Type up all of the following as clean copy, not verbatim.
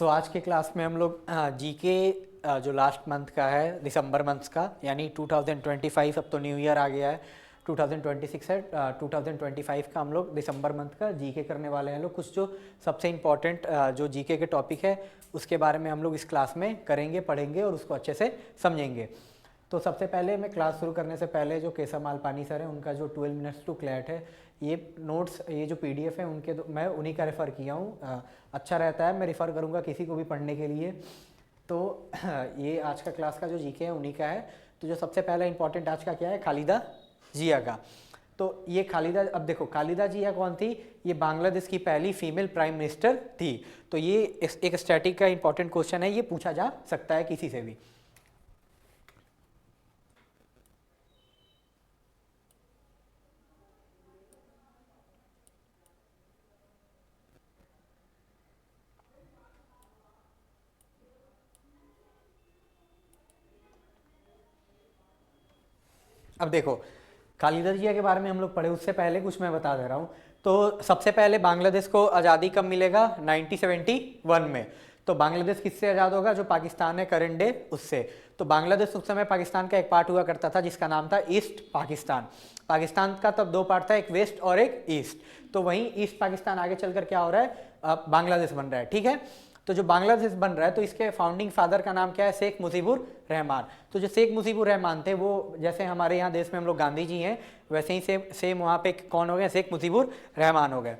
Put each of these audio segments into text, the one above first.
आज के क्लास में हम लोग जीके जो लास्ट मंथ का है, दिसंबर मंथ का, यानी 2025, अब तो न्यू ईयर आ गया है, 2026 है, 2025 का हम लोग दिसंबर मंथ का जीके करने वाले हैं लोग। कुछ जो सबसे इम्पॉर्टेंट जो जीके के टॉपिक है उसके बारे में हम लोग इस क्लास में करेंगे, पढ़ेंगे और उसको अच्छे से समझेंगे। तो सबसे पहले मैं क्लास शुरू करने से पहले जो केशव मालपानी सर हैं उनका जो 12 मिनट्स टू क्लैट है, ये नोट्स, ये जो पीडीएफ है उनके मैं उन्हीं का रेफ़र किया हूँ। अच्छा रहता है, मैं रेफ़र करूँगा किसी को भी पढ़ने के लिए। तो ये आज का क्लास का जो जीके है उन्हीं का है। तो जो सबसे पहला इंपॉर्टेंट आज का क्या है, खालिदा जिया का। तो ये खालिदा, अब देखो खालिदा जिया कौन थी, ये बांग्लादेश की पहली फीमेल प्राइम मिनिस्टर थी। तो ये एक स्टैटिक का इंपॉर्टेंट क्वेश्चन है, ये पूछा जा सकता है किसी से भी। अब देखो खालिदा जिया के बारे में हम लोग पढ़े, उससे पहले कुछ मैं बता दे रहा हूँ। तो सबसे पहले बांग्लादेश को आज़ादी कब मिलेगा, 1971 में। तो बांग्लादेश किससे आज़ाद होगा, जो पाकिस्तान है करंट डे उससे। तो बांग्लादेश उस समय पाकिस्तान का एक पार्ट हुआ करता था जिसका नाम था ईस्ट पाकिस्तान। पाकिस्तान का तब दो पार्ट था, एक वेस्ट और एक ईस्ट। तो वहीं ईस्ट पाकिस्तान आगे चलकर क्या हो रहा है, अब बांग्लादेश बन रहा है, ठीक है। तो जो बांग्लादेश बन रहा है तो इसके फाउंडिंग फादर का नाम क्या है, शेख मुजीबुर रहमान। तो जो शेख मुजीबुर रहमान थे वो, जैसे हमारे यहाँ देश में हम लोग गांधी जी हैं, वैसे ही सेम वहाँ पे कौन हो गए, शेख मुजीबुर रहमान हो गए।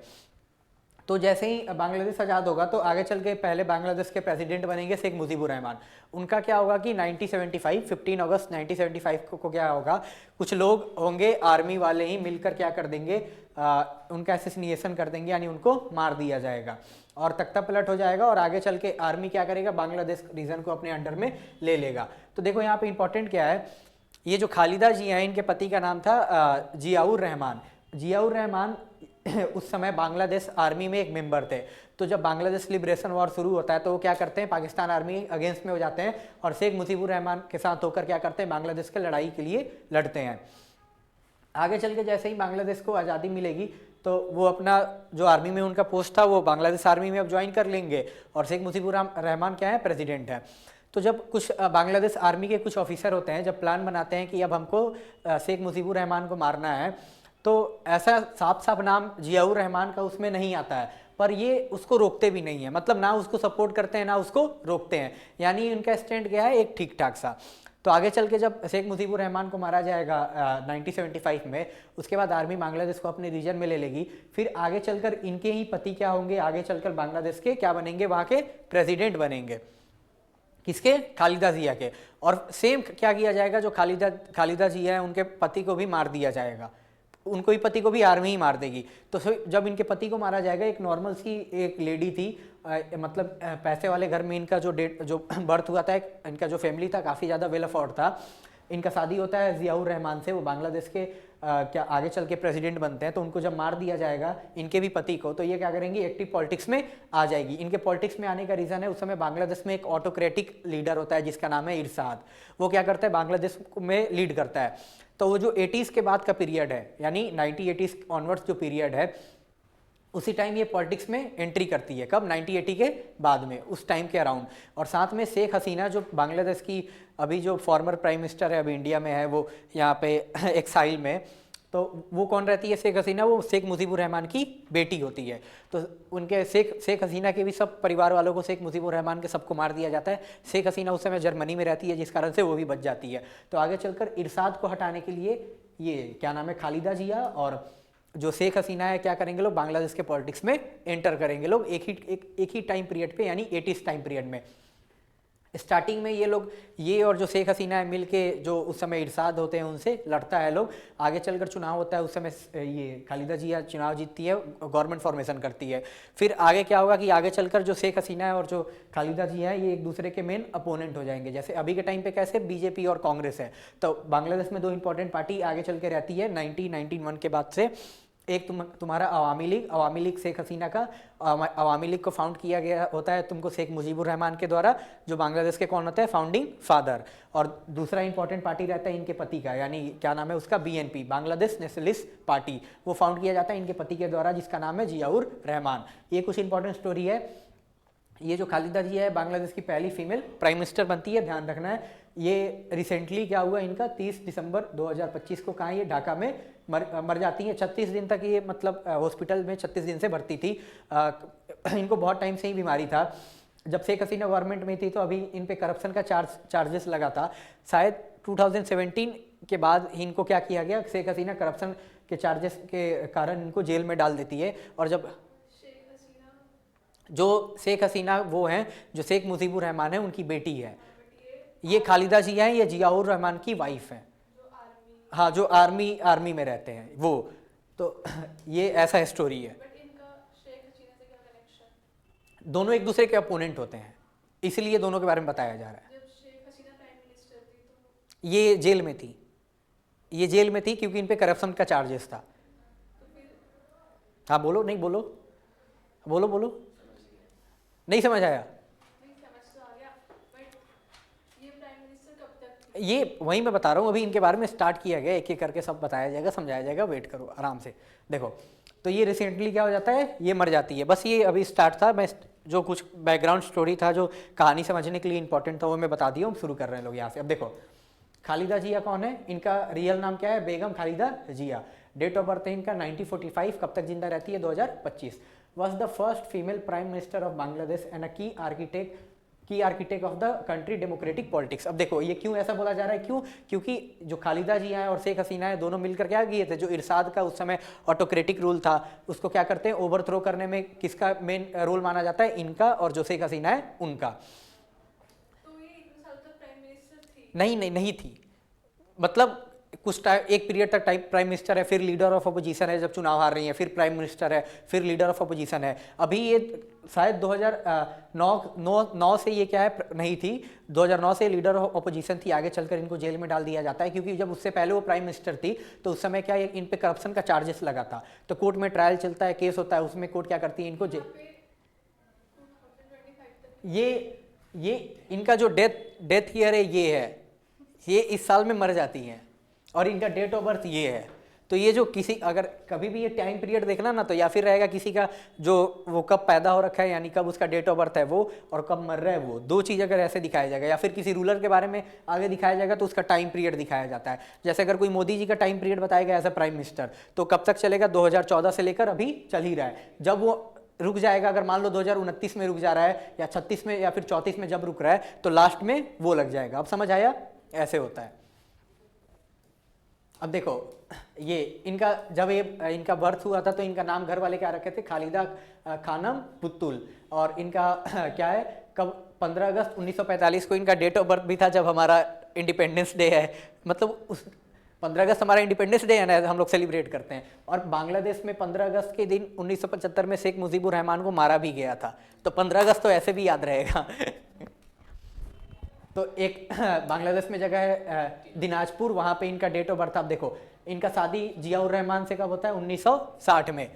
तो जैसे ही बांग्लादेश आज़ाद होगा तो आगे चल के पहले बांग्लादेश के प्रेसिडेंट बनेंगे शेख मुजीबुर रहमान। उनका क्या होगा कि 1975 15 अगस्त 1975 को क्या होगा, कुछ लोग होंगे आर्मी वाले ही मिलकर क्या कर देंगे, उनका असैसिनेशन कर देंगे, यानी उनको मार दिया जाएगा और तख्ता पलट हो जाएगा। और आगे चल के आर्मी क्या करेगा, बांग्लादेश रीजन को अपने अंडर में ले लेगा। तो देखो यहाँ पे इंपॉर्टेंट क्या है, ये जो खालिदा जिया है इनके पति का नाम था जियाउर रहमान। जियाउर रहमान उस समय बांग्लादेश आर्मी में एक मेंबर थे। तो जब बांग्लादेश लिबरेशन वॉर शुरू होता है तो वो क्या करते हैं, पाकिस्तान आर्मी अगेंस्ट में हो जाते हैं और शेख मुजीबुर रहमान के साथ होकर क्या करते हैं, बांग्लादेश के लड़ाई के लिए लड़ते हैं। आगे चल के जैसे ही बांग्लादेश को आज़ादी मिलेगी तो वो अपना जो आर्मी में उनका पोस्ट था वो बांग्लादेश आर्मी में अब ज्वाइन कर लेंगे और शेख मुजीबुर रहमान क्या है, प्रेसिडेंट है। तो जब कुछ बांग्लादेश आर्मी के कुछ ऑफिसर होते हैं, जब प्लान बनाते हैं कि अब हमको शेख मुजीबुर रहमान को मारना है, तो ऐसा साफ साफ नाम जियाउर रहमान का उसमें नहीं आता है, पर ये उसको रोकते भी नहीं है, मतलब ना उसको सपोर्ट करते हैं ना उसको रोकते हैं, यानी इनका स्टैंड क्या है, एक ठीक ठाक सा। तो आगे चल के जब शेख मुजीबुर रहमान को मारा जाएगा 1975 में, उसके बाद आर्मी बांग्लादेश को अपने रीजन में ले लेगी। फिर आगे चलकर इनके ही पति क्या होंगे, आगे चलकर बांग्लादेश के क्या बनेंगे, वहाँ के प्रेसिडेंट बनेंगे, किसके, खालिदा जिया के। और सेम क्या किया जाएगा, जो खालिदा जिया है उनके पति को भी मार दिया जाएगा, उनको ही पति को भी आर्मी ही मार देगी। तो जब इनके पति को मारा जाएगा, एक नॉर्मल सी एक लेडी थी, मतलब पैसे वाले घर में इनका जो बर्थ हुआ था, इनका जो फैमिली था काफ़ी ज़्यादा वेल अफोर्ड था। इनका शादी होता है जियाउर रहमान से, वो बांग्लादेश के क्या आगे चल के प्रेसिडेंट बनते हैं। तो उनको जब मार दिया जाएगा इनके भी पति को, तो ये क्या करेंगी, एक्टिव पॉलिटिक्स में आ जाएगी। इनके पॉलिटिक्स में आने का रीज़न है, उस समय बांग्लादेश में एक ऑटोक्रेटिक लीडर होता है जिसका नाम है इरशाद। वो क्या करता है, बांग्लादेश में लीड करता है। तो वो जो 80s के बाद का पीरियड है, यानी 1980s ऑनवर्ड्स जो पीरियड है, उसी टाइम ये पॉलिटिक्स में एंट्री करती है। कब, 1980 के बाद में, उस टाइम के अराउंड। और साथ में शेख हसीना जो बांग्लादेश की अभी जो फॉर्मर प्राइम मिनिस्टर है, अभी इंडिया में है, वो यहाँ पे एक्साइल में, तो वो कौन रहती है, शेख हसीना, वो शेख मुजीबुर रहमान की बेटी होती है। तो उनके शेख हसीना के भी सब परिवार वालों को, शेख मुजीबुर रहमान के सबको मार दिया जाता है। शेख हसीना उस समय जर्मनी में रहती है जिस कारण से वो भी बच जाती है। तो आगे चलकर इरशाद को हटाने के लिए ये क्या नाम है, खालिदा जिया और जो शेख हसीना है क्या करेंगे लोग, बांग्लादेश के पॉलिटिक्स में एंटर करेंगे लोग एक ही टाइम पीरियड पे, यानी 80s टाइम पीरियड में। स्टार्टिंग में ये लोग, ये और जो शेख हसीना है मिल के जो उस समय इरशाद होते हैं उनसे लड़ता है लोग। आगे चलकर चुनाव होता है, उस समय ये खालिदा जिया चुनाव जीतती है, गवर्नमेंट फॉर्मेशन करती है। फिर आगे क्या होगा कि आगे चलकर जो शेख हसीना है और जो खालिदा जिया है ये एक दूसरे के मेन अपोनेंट हो जाएंगे। जैसे अभी के टाइम पे कैसे बीजेपी और कांग्रेस है, तो बांग्लादेश में दो इंपॉर्टेंट पार्टी आगे चल के रहती है 1991 के बाद से। एक तुम्हारा अवामी लीग शेख हसीना का, अवामी लीग को फाउंड किया गया होता है तुमको शेख मुजीबुर रहमान के द्वारा, जो बांग्लादेश के कौन होता है, फाउंडिंग फादर। और दूसरा इंपॉर्टेंट पार्टी रहता है इनके पति का, यानी क्या नाम है उसका, बीएनपी, बांग्लादेश नेशनलिस्ट पार्टी। वो फाउंड किया जाता है इनके पति के द्वारा जिसका नाम है जियाउर रहमान। ये कुछ इंपॉर्टेंट स्टोरी है। ये जो खालिदा जिया है बांग्लादेश की पहली फीमेल प्राइम मिनिस्टर बनती है, ध्यान रखना है। ये रिसेंटली क्या हुआ इनका 30 दिसंबर 2025 को कहाँ ये ढाका में मर जाती है। 36 दिन तक ये मतलब हॉस्पिटल में 36 दिन से भर्ती थी। इनको बहुत टाइम से ही बीमारी था। जब शेख हसीना गवर्नमेंट में थी तो अभी इन पे करप्शन का चार्जेस लगा था। शायद 2017 के बाद इनको क्या किया गया, शेख हसीना करप्शन के चार्जेस के कारण इनको जेल में डाल देती है। और जब जो शेख हसीना वो हैं जो शेख मुजीबुर रहमान है उनकी बेटी है, ये खालिदा जिया है, ये जियाउर रहमान की वाइफ है। हाँ, जो आर्मी में रहते हैं वो। तो ये ऐसा स्टोरी है। दोनों एक दूसरे के अपोनेंट होते हैं, इसलिए दोनों के बारे में बताया जा रहा है। ये जेल में थी, ये जेल में थी क्योंकि इन पे करप्शन का चार्जेस था। हाँ बोलो, नहीं बोलो, बोलो बोलो, नहीं समझ आया। ये वही मैं बता रहा हूँ, अभी इनके बारे में स्टार्ट किया गया, एक एक करके सब बताया जाएगा, समझाया जाएगा, वेट करो आराम से। देखो तो ये रिसेंटली क्या हो जाता है, ये मर जाती है। बस ये अभी स्टार्ट था, मैं जो कुछ बैकग्राउंड स्टोरी था जो कहानी समझने के लिए इंपॉर्टेंट था वो मैं बता दिया हूँ। शुरू कर रहे हैं लोग यहाँ से। अब देखो खालिदा जिया कौन है, इनका रियल नाम क्या है, Begum Khaleda Zia. Date of birth है इनका 1945। कब तक जिंदा रहती है, 2025। Was the first female prime minister of Bangladesh and a key architect of the country democratic politics. अब देखो ये क्यों ऐसा बोला जा रहा है, क्यों, क्योंकि जो खालिदा जिया है और शेख हसीना है दोनों मिलकर क्या किए थे, जो इरशाद का उस समय ऑटोक्रेटिक रूल था उसको क्या करते हैं, ओवरथ्रो करने में किसका मेन रोल माना जाता है, इनका, और जो शेख हसीना है उनका। तो ये इतने साल तक प्राइम मिनिस्टर थी? नहीं थी, मतलब कुछ टाइम, एक पीरियड तक प्राइम मिनिस्टर है, फिर लीडर ऑफ अपोजिशन है जब चुनाव हार रही है, फिर प्राइम मिनिस्टर है, फिर लीडर ऑफ अपोजिशन है। अभी ये शायद 2009 से ये क्या है, नहीं थी, 2009 से लीडर ऑफ अपोजिशन थी। आगे चलकर इनको जेल में डाल दिया जाता है क्योंकि जब उससे पहले वो प्राइम मिनिस्टर थी तो उस समय क्या इन पे करप्शन का चार्जेस लगा था। तो कोर्ट में ट्रायल चलता है, केस होता है, उसमें कोर्ट क्या करती है, इनको ये इनका जो डेथ ईयर है ये है, ये इस साल में मर जाती हैं और इनका डेट ऑफ बर्थ ये है। तो ये जो किसी, अगर कभी भी ये टाइम पीरियड देखना ना तो या फिर रहेगा किसी का जो वो कब पैदा हो रखा है यानी कब उसका डेट ऑफ बर्थ है वो, और कब मर रहा है वो, दो चीज़ अगर ऐसे दिखाया जाएगा, या फिर किसी रूलर के बारे में आगे दिखाया जाएगा तो उसका टाइम पीरियड दिखाया जाता है। जैसे अगर कोई मोदी जी का टाइम पीरियड बताएगा एज अ प्राइम मिनिस्टर तो कब तक चलेगा, 2014 से लेकर अभी चल ही रहा है। जब वो रुक जाएगा, अगर मान लो 2029 में रुक जा रहा है या 36 में या फिर 34 में जब रुक रहा है तो लास्ट में वो लग जाएगा। अब समझ आया, ऐसे होता है। अब देखो ये इनका, जब ये इनका बर्थ हुआ था तो इनका नाम घर वाले क्या रखे थे, खालिदा खानम पुतुल। और इनका क्या है, कब 15 अगस्त 1945 को इनका डेट ऑफ बर्थ भी था जब हमारा इंडिपेंडेंस डे है। मतलब उस 15 अगस्त हमारा इंडिपेंडेंस डे है ना, हम लोग सेलिब्रेट करते हैं। और बांग्लादेश में 15 अगस्त के दिन 1975 में शेख मुजीबुर रहमान को मारा भी गया था, तो 15 अगस्त तो ऐसे भी याद रहेगा। तो एक बांग्लादेश में जगह है दिनाजपुर, वहाँ पे इनका डेट ऑफ बर्थ। आप देखो इनका शादी जियाउर रहमान से कब होता है, 1960 में।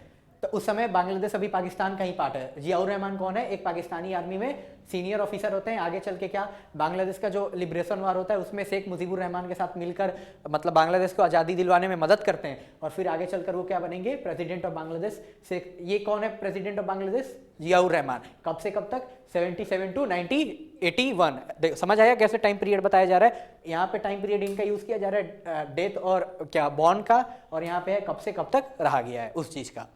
तो उस समय बांग्लादेश अभी पाकिस्तान का ही पार्ट है। जियाउर रहमान कौन है, एक पाकिस्तानी आर्मी में सीनियर ऑफिसर होते हैं। आगे चल के क्या बांग्लादेश का जो लिबरेशन वार होता है उसमें शेख मुजीबुर रहमान के साथ मिलकर मतलब बांग्लादेश को आज़ादी दिलवाने में मदद करते हैं, और फिर आगे चलकर वो क्या बनेंगे, प्रेसिडेंट ऑफ बांग्लादेश। शेख, ये कौन है प्रेसिडेंट ऑफ बांग्लादेश, जियाउर रहमान। कब से कब तक, 77 टू 1981। समझ आया कैसे टाइम पीरियड बताया जा रहा है। यहाँ पे टाइम पीरियड इनका यूज किया जा रहा है डेथ और क्या बॉर्न का, और यहाँ पे है कब से कब तक रहा गया है उस चीज का।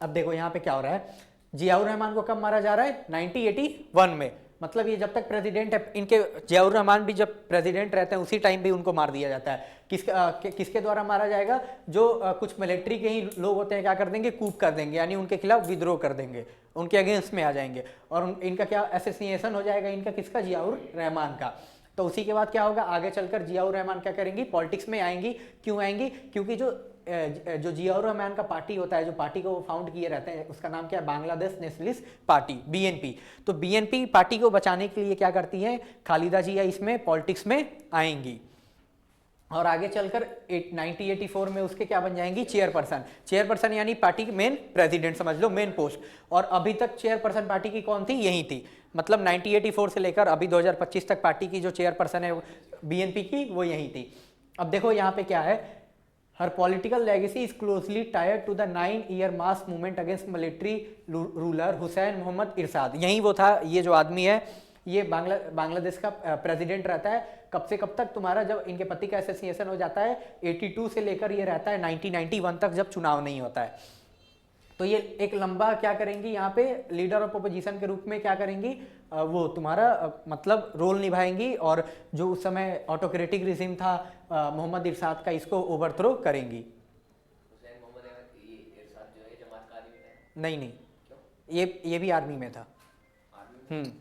अब देखो यहाँ पे क्या हो रहा है, जियाउर रहमान को कब मारा जा रहा है, 1981 में। मतलब ये जब तक प्रेसिडेंट है, इनके जियाउर रहमान भी जब प्रेसिडेंट रहते हैं उसी टाइम भी उनको मार दिया जाता है। किसके द्वारा मारा जाएगा, जो कुछ मिलिट्री के ही लोग होते हैं क्या कर देंगे, कूप कर देंगे, यानी उनके खिलाफ विद्रोह कर देंगे, उनके अगेंस्ट में आ जाएंगे, और इनका क्या असोसिएशन हो जाएगा, इनका किसका, जियाउर रहमान का। तो उसी के बाद क्या होगा, आगे चलकर जियाउर रहमान क्या करेंगी, पॉलिटिक्स में आएंगी। क्यों आएंगी, क्योंकि जो जियाउर रहमान का पार्टी होता है, जो पार्टी को वो फाउंड किए रहते हैं, उसका नाम क्या है, बांग्लादेश नेशनलिस्ट पार्टी, बीएनपी। तो बीएनपी पार्टी को बचाने के लिए क्या करती है, खालिदा जिया इसमें पॉलिटिक्स में आएंगी, और आगे चलकर 1984 में उसके क्या बन जाएंगी, चेयरपर्सन यानी पार्टी की मेन प्रेसिडेंट समझ लो, मेन पोस्ट। और अभी तक चेयरपर्सन पार्टी की कौन थी, यही थी। मतलब 1984 से लेकर अभी 2025 तक पार्टी की जो चेयरपर्सन है बीएनपी की, वो यही थी। अब देखो यहाँ पे क्या है, her political legacy is closely tied to the 9-year mass movement against military ruler Hussain Muhammad Ershad. यही वो था, ये जो आदमी है ये बांग्लादेश का प्रेसिडेंट रहता है कब से कब तक, तुम्हारा जब इनके पति का एसोसिएशन हो जाता है 82 से लेकर ये रहता है 1991 तक, जब चुनाव नहीं होता है। तो ये एक लंबा क्या करेंगी यहाँ पे लीडर ऑफ अपोजिशन के रूप में क्या करेंगी, वो तुम्हारा मतलब रोल निभाएंगी, और जो उस समय ऑटोक्रेटिक रिजिम था मोहम्मद इरशाद का, इसको ओवरथ्रो करेंगी। हुसैन मोहम्मद इरशाद जो है जमात का आदमी है? नहीं नहीं, क्यों? ये भी आर्मी में था। आर्मी में?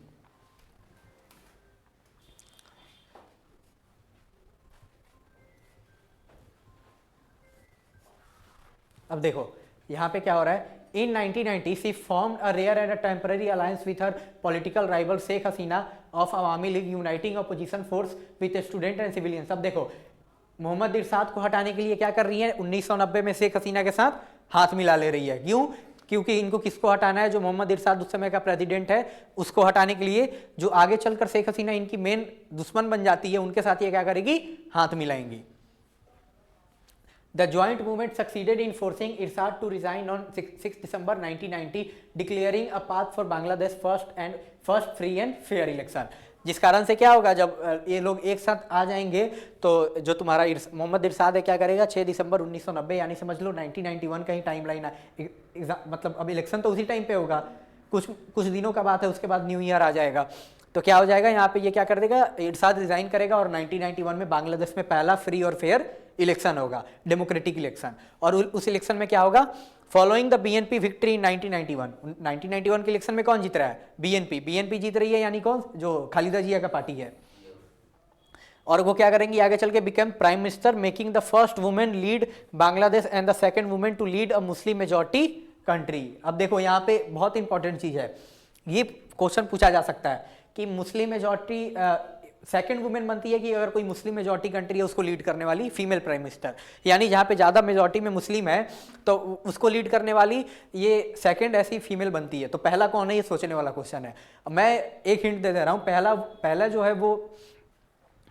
अब देखो यहाँ पे क्या हो रहा है, in 1990 she formed a rare and a temporary alliance with her political rival Sheikh Hasina of Awami League, uniting opposition force with student and civilians. अब देखो मोहम्मद इरशाद को हटाने के लिए क्या कर रही है, 1990 में शेख हसीना के साथ हाथ मिला ले रही है। क्यों? क्योंकि इनको किसको हटाना है, जो मोहम्मद इरशाद उस समय का प्रेसिडेंट है उसको हटाने के लिए, जो आगे चलकर शेख हसीना इनकी मेन दुश्मन बन जाती है, उनके साथ ये क्या करेगी, हाथ मिलाएंगी। The joint movement succeeded in forcing Irsad to resign on 6 December 1990, declaring a path for Bangladesh first free and fair election। जिस कारण से क्या होगा, जब ये लोग एक साथ आ जाएंगे तो जो तुम्हारा मोहम्मद इरशाद है क्या करेगा, 6 दिसंबर 1990 यानी समझ लो 1991 का ही टाइम लाइन है, मतलब अब इलेक्शन तो उसी टाइम पे होगा, कुछ दिनों का बात है, उसके बाद न्यू ईयर आ जाएगा। तो क्या हो जाएगा यहाँ पे, ये क्या कर देगा, इरशाद रिजाइन करेगा और 1991 में बांग्लादेश में पहला फ्री और फेयर इलेक्शन होगा, डेमोक्रेटिक इलेक्शन। और उस इलेक्शन में क्या होगा, following the BNP victory in 1991 के इलेक्शन में कौन जीत रहा है, बीएनपी जीत रही है, यानी कौन, जो खालिदा जिया का पार्टी है। और वो क्या करेंगी आगे चल के, become prime minister, making the first women lead Bangladesh and the second women to lead a Muslim majority country. अब देखो यहाँ पे बहुत इंपॉर्टेंट चीज है, ये क्वेश्चन पूछा जा सकता है कि मुस्लिम मेजॉरिटी सेकंड वुमेन बनती है कि अगर कोई मुस्लिम मेजॉरिटी कंट्री है उसको लीड करने वाली फीमेल प्राइम मिनिस्टर, यानी जहाँ पे ज़्यादा मेजॉरिटी में मुस्लिम है तो उसको लीड करने वाली ये सेकंड ऐसी फीमेल बनती है। तो पहला कौन है, ये सोचने वाला क्वेश्चन है। मैं एक हिंट दे दे रहा हूँ, पहला जो है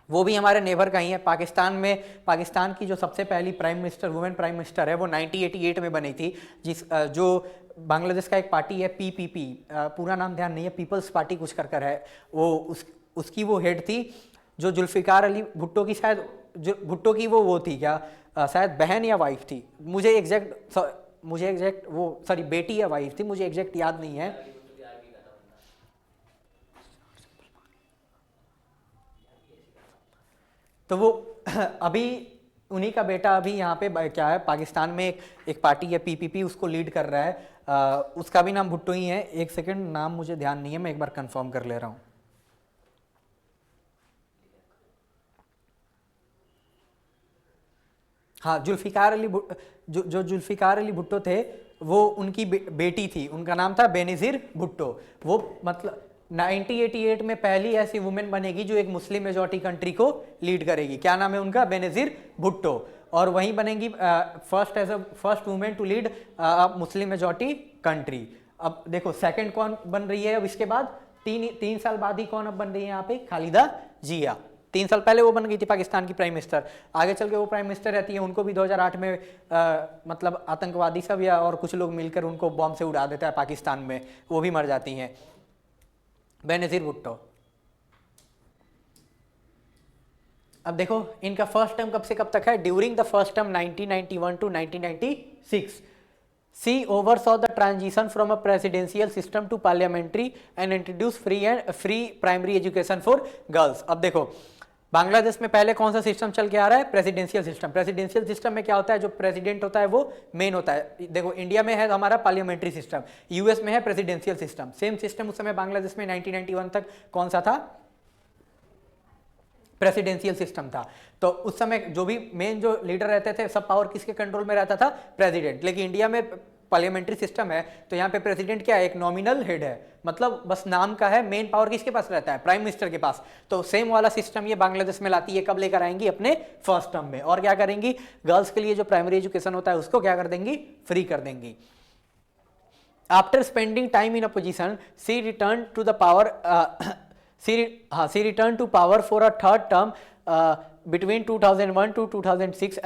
वो भी हमारे नेबर का ही है, पाकिस्तान में। पाकिस्तान की जो सबसे पहली prime minister, women prime minister है, वो 1988 में बनी थी, जो बांग्लादेश का एक पार्टी है पीपीपी, पूरा नाम ध्यान नहीं है, पीपल्स पार्टी कुछ कर है, वो उसकी वो हेड थी, जो जुल्फिकार अली भुट्टो की शायद भुट्टो की वो थी क्या, शायद बहन या वाइफ थी, मुझे एग्जैक्ट वो सॉरी बेटी या वाइफ थी, मुझे एग्जैक्ट याद नहीं है। तो वो अभी उन्हीं का बेटा अभी यहाँ पे क्या है, पाकिस्तान में एक पार्टी है पीपीपी, उसको लीड कर रहा है, उसका भी नाम भुट्टो ही है। एक सेकंड, नाम मुझे ध्यान नहीं है, मैं एक बार कंफर्म कर ले रहा हूँ। हाँ, जुल्फिकार अली जो जुल्फिकार अली भुट्टो थे वो उनकी बेटी थी, उनका नाम था बेनज़ीर भुट्टो। वो मतलब 1988 में पहली ऐसी वुमेन बनेगी जो एक मुस्लिम मेजॉरिटी कंट्री को लीड करेगी। क्या नाम है उनका, बेनज़ीर भुट्टो। और वहीं बनेगी first women to lead Muslim majority country. अब देखो सेकंड कौन बन रही है, अब इसके बाद तीन साल बाद ही कौन अब बन रही है यहाँ पे, खालिदा जिया। 3 साल पहले वो बन गई थी पाकिस्तान की प्राइम मिनिस्टर, आगे चल के वो प्राइम मिनिस्टर रहती है, उनको भी 2008 में मतलब आतंकवादी सब या और कुछ लोग मिलकर उनको बॉम्ब से उड़ा देता है पाकिस्तान में, वो भी मर जाती हैं, बेनज़ीर भुट्टो। अब देखो इनका फर्स्ट टर्म कब से कब तक है, during the first term 1991 to 1996 she oversaw the transition from a presidential system to parliamentary and introduced free primary education for girls। अब देखो बांग्लादेश में पहले कौन सा सिस्टम चल के आ रहा है, प्रेसिडेंशियल सिस्टम। प्रेसिडेंशियल सिस्टम में क्या होता है, जो प्रेसिडेंट होता है वो मेन होता है। देखो इंडिया में है हमारा पार्लियामेंट्री सिस्टम, यूएस में है प्रेसिडेंशियल सिस्टम। सेम सिस्टम उस समय बांग्लादेश में 1991 तक कौन सा था, प्रेसिडेंशियल सिस्टम था। तो उस समय जो भी मेन जो लीडर रहते थे, सब पावर किसके कंट्रोल में रहता था, प्रेसिडेंट। लेकिन इंडिया में पार्लियामेंट्री सिस्टम है तो यहाँ पे प्रेसिडेंट क्या है, एक नॉमिनल हेड है, मतलब बस नाम का है, मेन पावर किसके पास रहता है, प्राइम मिनिस्टर के पास। तो सेम वाला सिस्टम ये बांग्लादेश में लाती है, कब लेकर आएंगी, अपने फर्स्ट टर्म में। और क्या करेंगी, गर्ल्स के लिए जो प्राइमरी एजुकेशन होता है उसको क्या कर देंगी, फ्री कर देंगी। After spending time in opposition she return to the power she returned to power for a third term between 2001 to 2006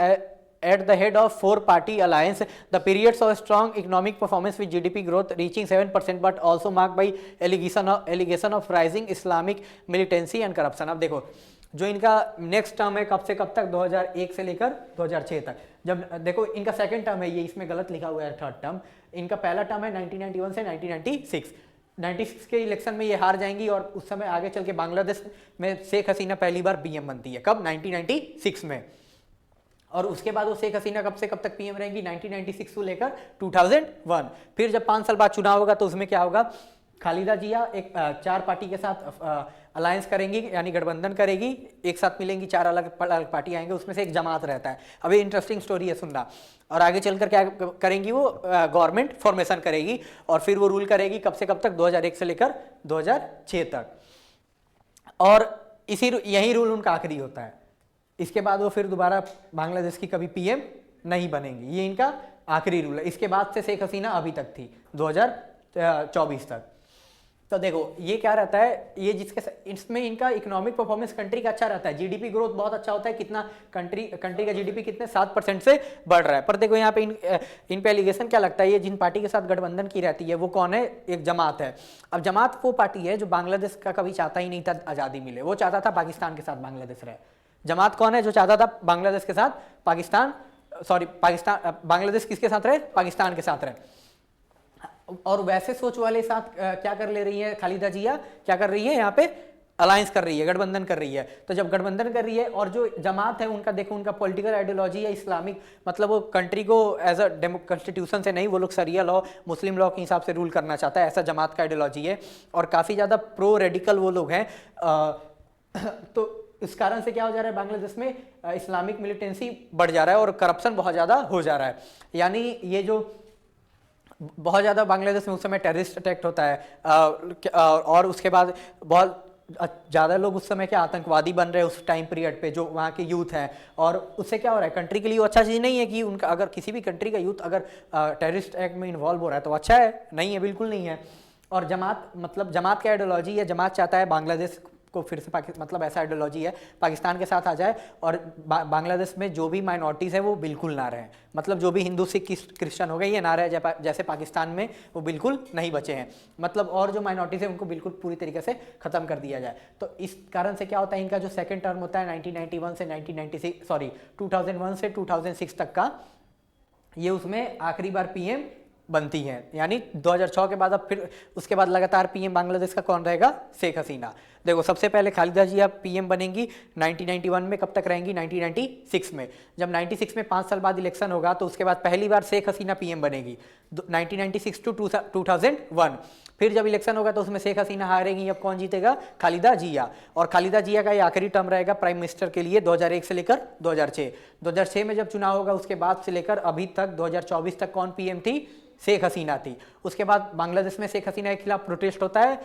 at the head of 4-party alliance. The period saw strong economic performance with GDP growth reaching 7%, but also marked by allegation of rising Islamic militancy and corruption. अब देखो जो इनका next term है कब से कब तक, 2001 से लेकर 2006 तक। जब देखो इनका सेकंड टर्म है, ये इसमें गलत लिखा हुआ है थर्ड टर्म, इनका पहला टर्म है 1991 से 1996। 96 के इलेक्शन में ये हार जाएंगी और उस समय आगे चल के बांग्लादेश में शेख हसीना पहली बार पीएम बनती है। कब? 1996 में। और उसके बाद वो शेख हसीना कब से कब तक पीएम रहेंगी? 1996 को लेकर 2001। फिर जब 5 साल बाद चुनाव होगा तो उसमें क्या होगा, खालिदा जिया एक 4 पार्टी के साथ अलायंस करेंगी, यानी गठबंधन करेगी, एक साथ मिलेंगी, 4 अलग अलग पार्टी आएंगे, उसमें से एक जमात रहता है। अब ये इंटरेस्टिंग स्टोरी है सुनना। और आगे चलकर क्या करेंगी, वो गवर्नमेंट फॉर्मेशन करेगी और फिर वो रूल करेगी कब से कब तक, 2001 से लेकर 2006 तक। और यही रूल उनका आखिरी होता है। इसके बाद वो फिर दोबारा बांग्लादेश की कभी पीएम नहीं बनेंगी, ये इनका आखिरी रूल है। इसके बाद से शेख हसीना अभी तक थी 2024 तक। तो देखो ये क्या रहता है, ये जिसके इसमें इनका इकोनॉमिक परफॉर्मेंस कंट्री का अच्छा रहता है, जीडीपी ग्रोथ बहुत अच्छा होता है। कितना कंट्री का जीडीपी कितने 7% से बढ़ रहा है। पर देखो यहाँ पे इन पे एलिगेशन क्या लगता है, ये जिन पार्टी के साथ गठबंधन की रहती है वो कौन है, एक जमात है। अब जमात वो पार्टी है जो बांग्लादेश का कभी चाहता ही नहीं था आज़ादी मिले, वो चाहता था पाकिस्तान के साथ बांग्लादेश रहे। जमात कौन है जो चाहता था बांग्लादेश के साथ बांग्लादेश किसके साथ रहे, पाकिस्तान के साथ रहे। और वैसे सोच वाले साथ क्या कर ले रही है खालिदा जिया, क्या कर रही है यहाँ पे, अलायंस कर रही है, गठबंधन कर रही है। तो जब गठबंधन कर रही है और जो जमात है उनका देखो, उनका पॉलिटिकल आइडियोलॉजी है इस्लामिक, मतलब वो कंट्री को एज अ कॉन्स्टिट्यूशन से नहीं, वो लोग शरिया लॉ, मुस्लिम लॉ के हिसाब से रूल करना चाहता है, ऐसा जमात का आइडियोलॉजी है। और काफ़ी ज़्यादा प्रो रेडिकल वो लोग हैं। तो इस कारण से क्या हो जा रहा है, बांग्लादेश में इस्लामिक मिलिटेंसी बढ़ जा रहा है और करप्शन बहुत ज़्यादा हो जा रहा है। यानी ये जो बहुत ज़्यादा बांग्लादेश में उस समय टेररिस्ट अटैक होता है और उसके बाद बहुत ज़्यादा लोग उस समय के आतंकवादी बन रहे हैं उस टाइम पीरियड पे, जो वहाँ के यूथ हैं। और उससे क्या हो रहा है, कंट्री के लिए वो अच्छा चीज़ नहीं है कि उनका अगर किसी भी कंट्री का यूथ अगर टेररिस्ट एक्ट में इन्वॉल्व हो रहा है तो अच्छा है, नहीं है, बिल्कुल नहीं है। और जमात का आइडियोलॉजी है, जमात चाहता है बांग्लादेश को फिर से मतलब ऐसा आइडियोलॉजी है पाकिस्तान के साथ आ जाए और बांग्लादेश में जो भी माइनॉरिटीज़ है वो बिल्कुल ना रहे, मतलब जो भी हिंदू सिख क्रिश्चियन हो गए ये ना रहे, जैसे पाकिस्तान में वो बिल्कुल नहीं बचे हैं, मतलब और जो माइनॉरिटीज़ है उनको बिल्कुल पूरी तरीके से ख़त्म कर दिया जाए। तो इस कारण से क्या होता है, इनका जो सेकेंड टर्म होता है 1991 से 2001 से 2006 तक का, ये उसमें आखिरी बार पीएम बनती हैं। यानी 2006 के बाद अब फिर उसके बाद लगातार पीएम बांग्लादेश का कौन रहेगा, शेख हसीना। देखो सबसे पहले खालिदा जिया पीएम बनेंगी 1991 में, कब तक रहेंगी, 1996 में। जब 96 में 5 साल बाद इलेक्शन होगा तो उसके बाद पहली बार शेख हसीना पीएम बनेगी 1996 टू 2001। फिर जब इलेक्शन होगा तो उसमें शेख हसीना हारेंगी, अब कौन जीतेगा, खालिदा जिया। और खालिदा जिया का ये आखिरी टर्म रहेगा प्राइम मिनिस्टर के लिए 2001 से लेकर 2006 में जब चुनाव होगा उसके बाद से लेकर अभी तक 2024 तक कौन पीएम थी, शेख हसीना थी। उसके बाद बांग्लादेश में शेख हसीना के खिलाफ प्रोटेस्ट होता है,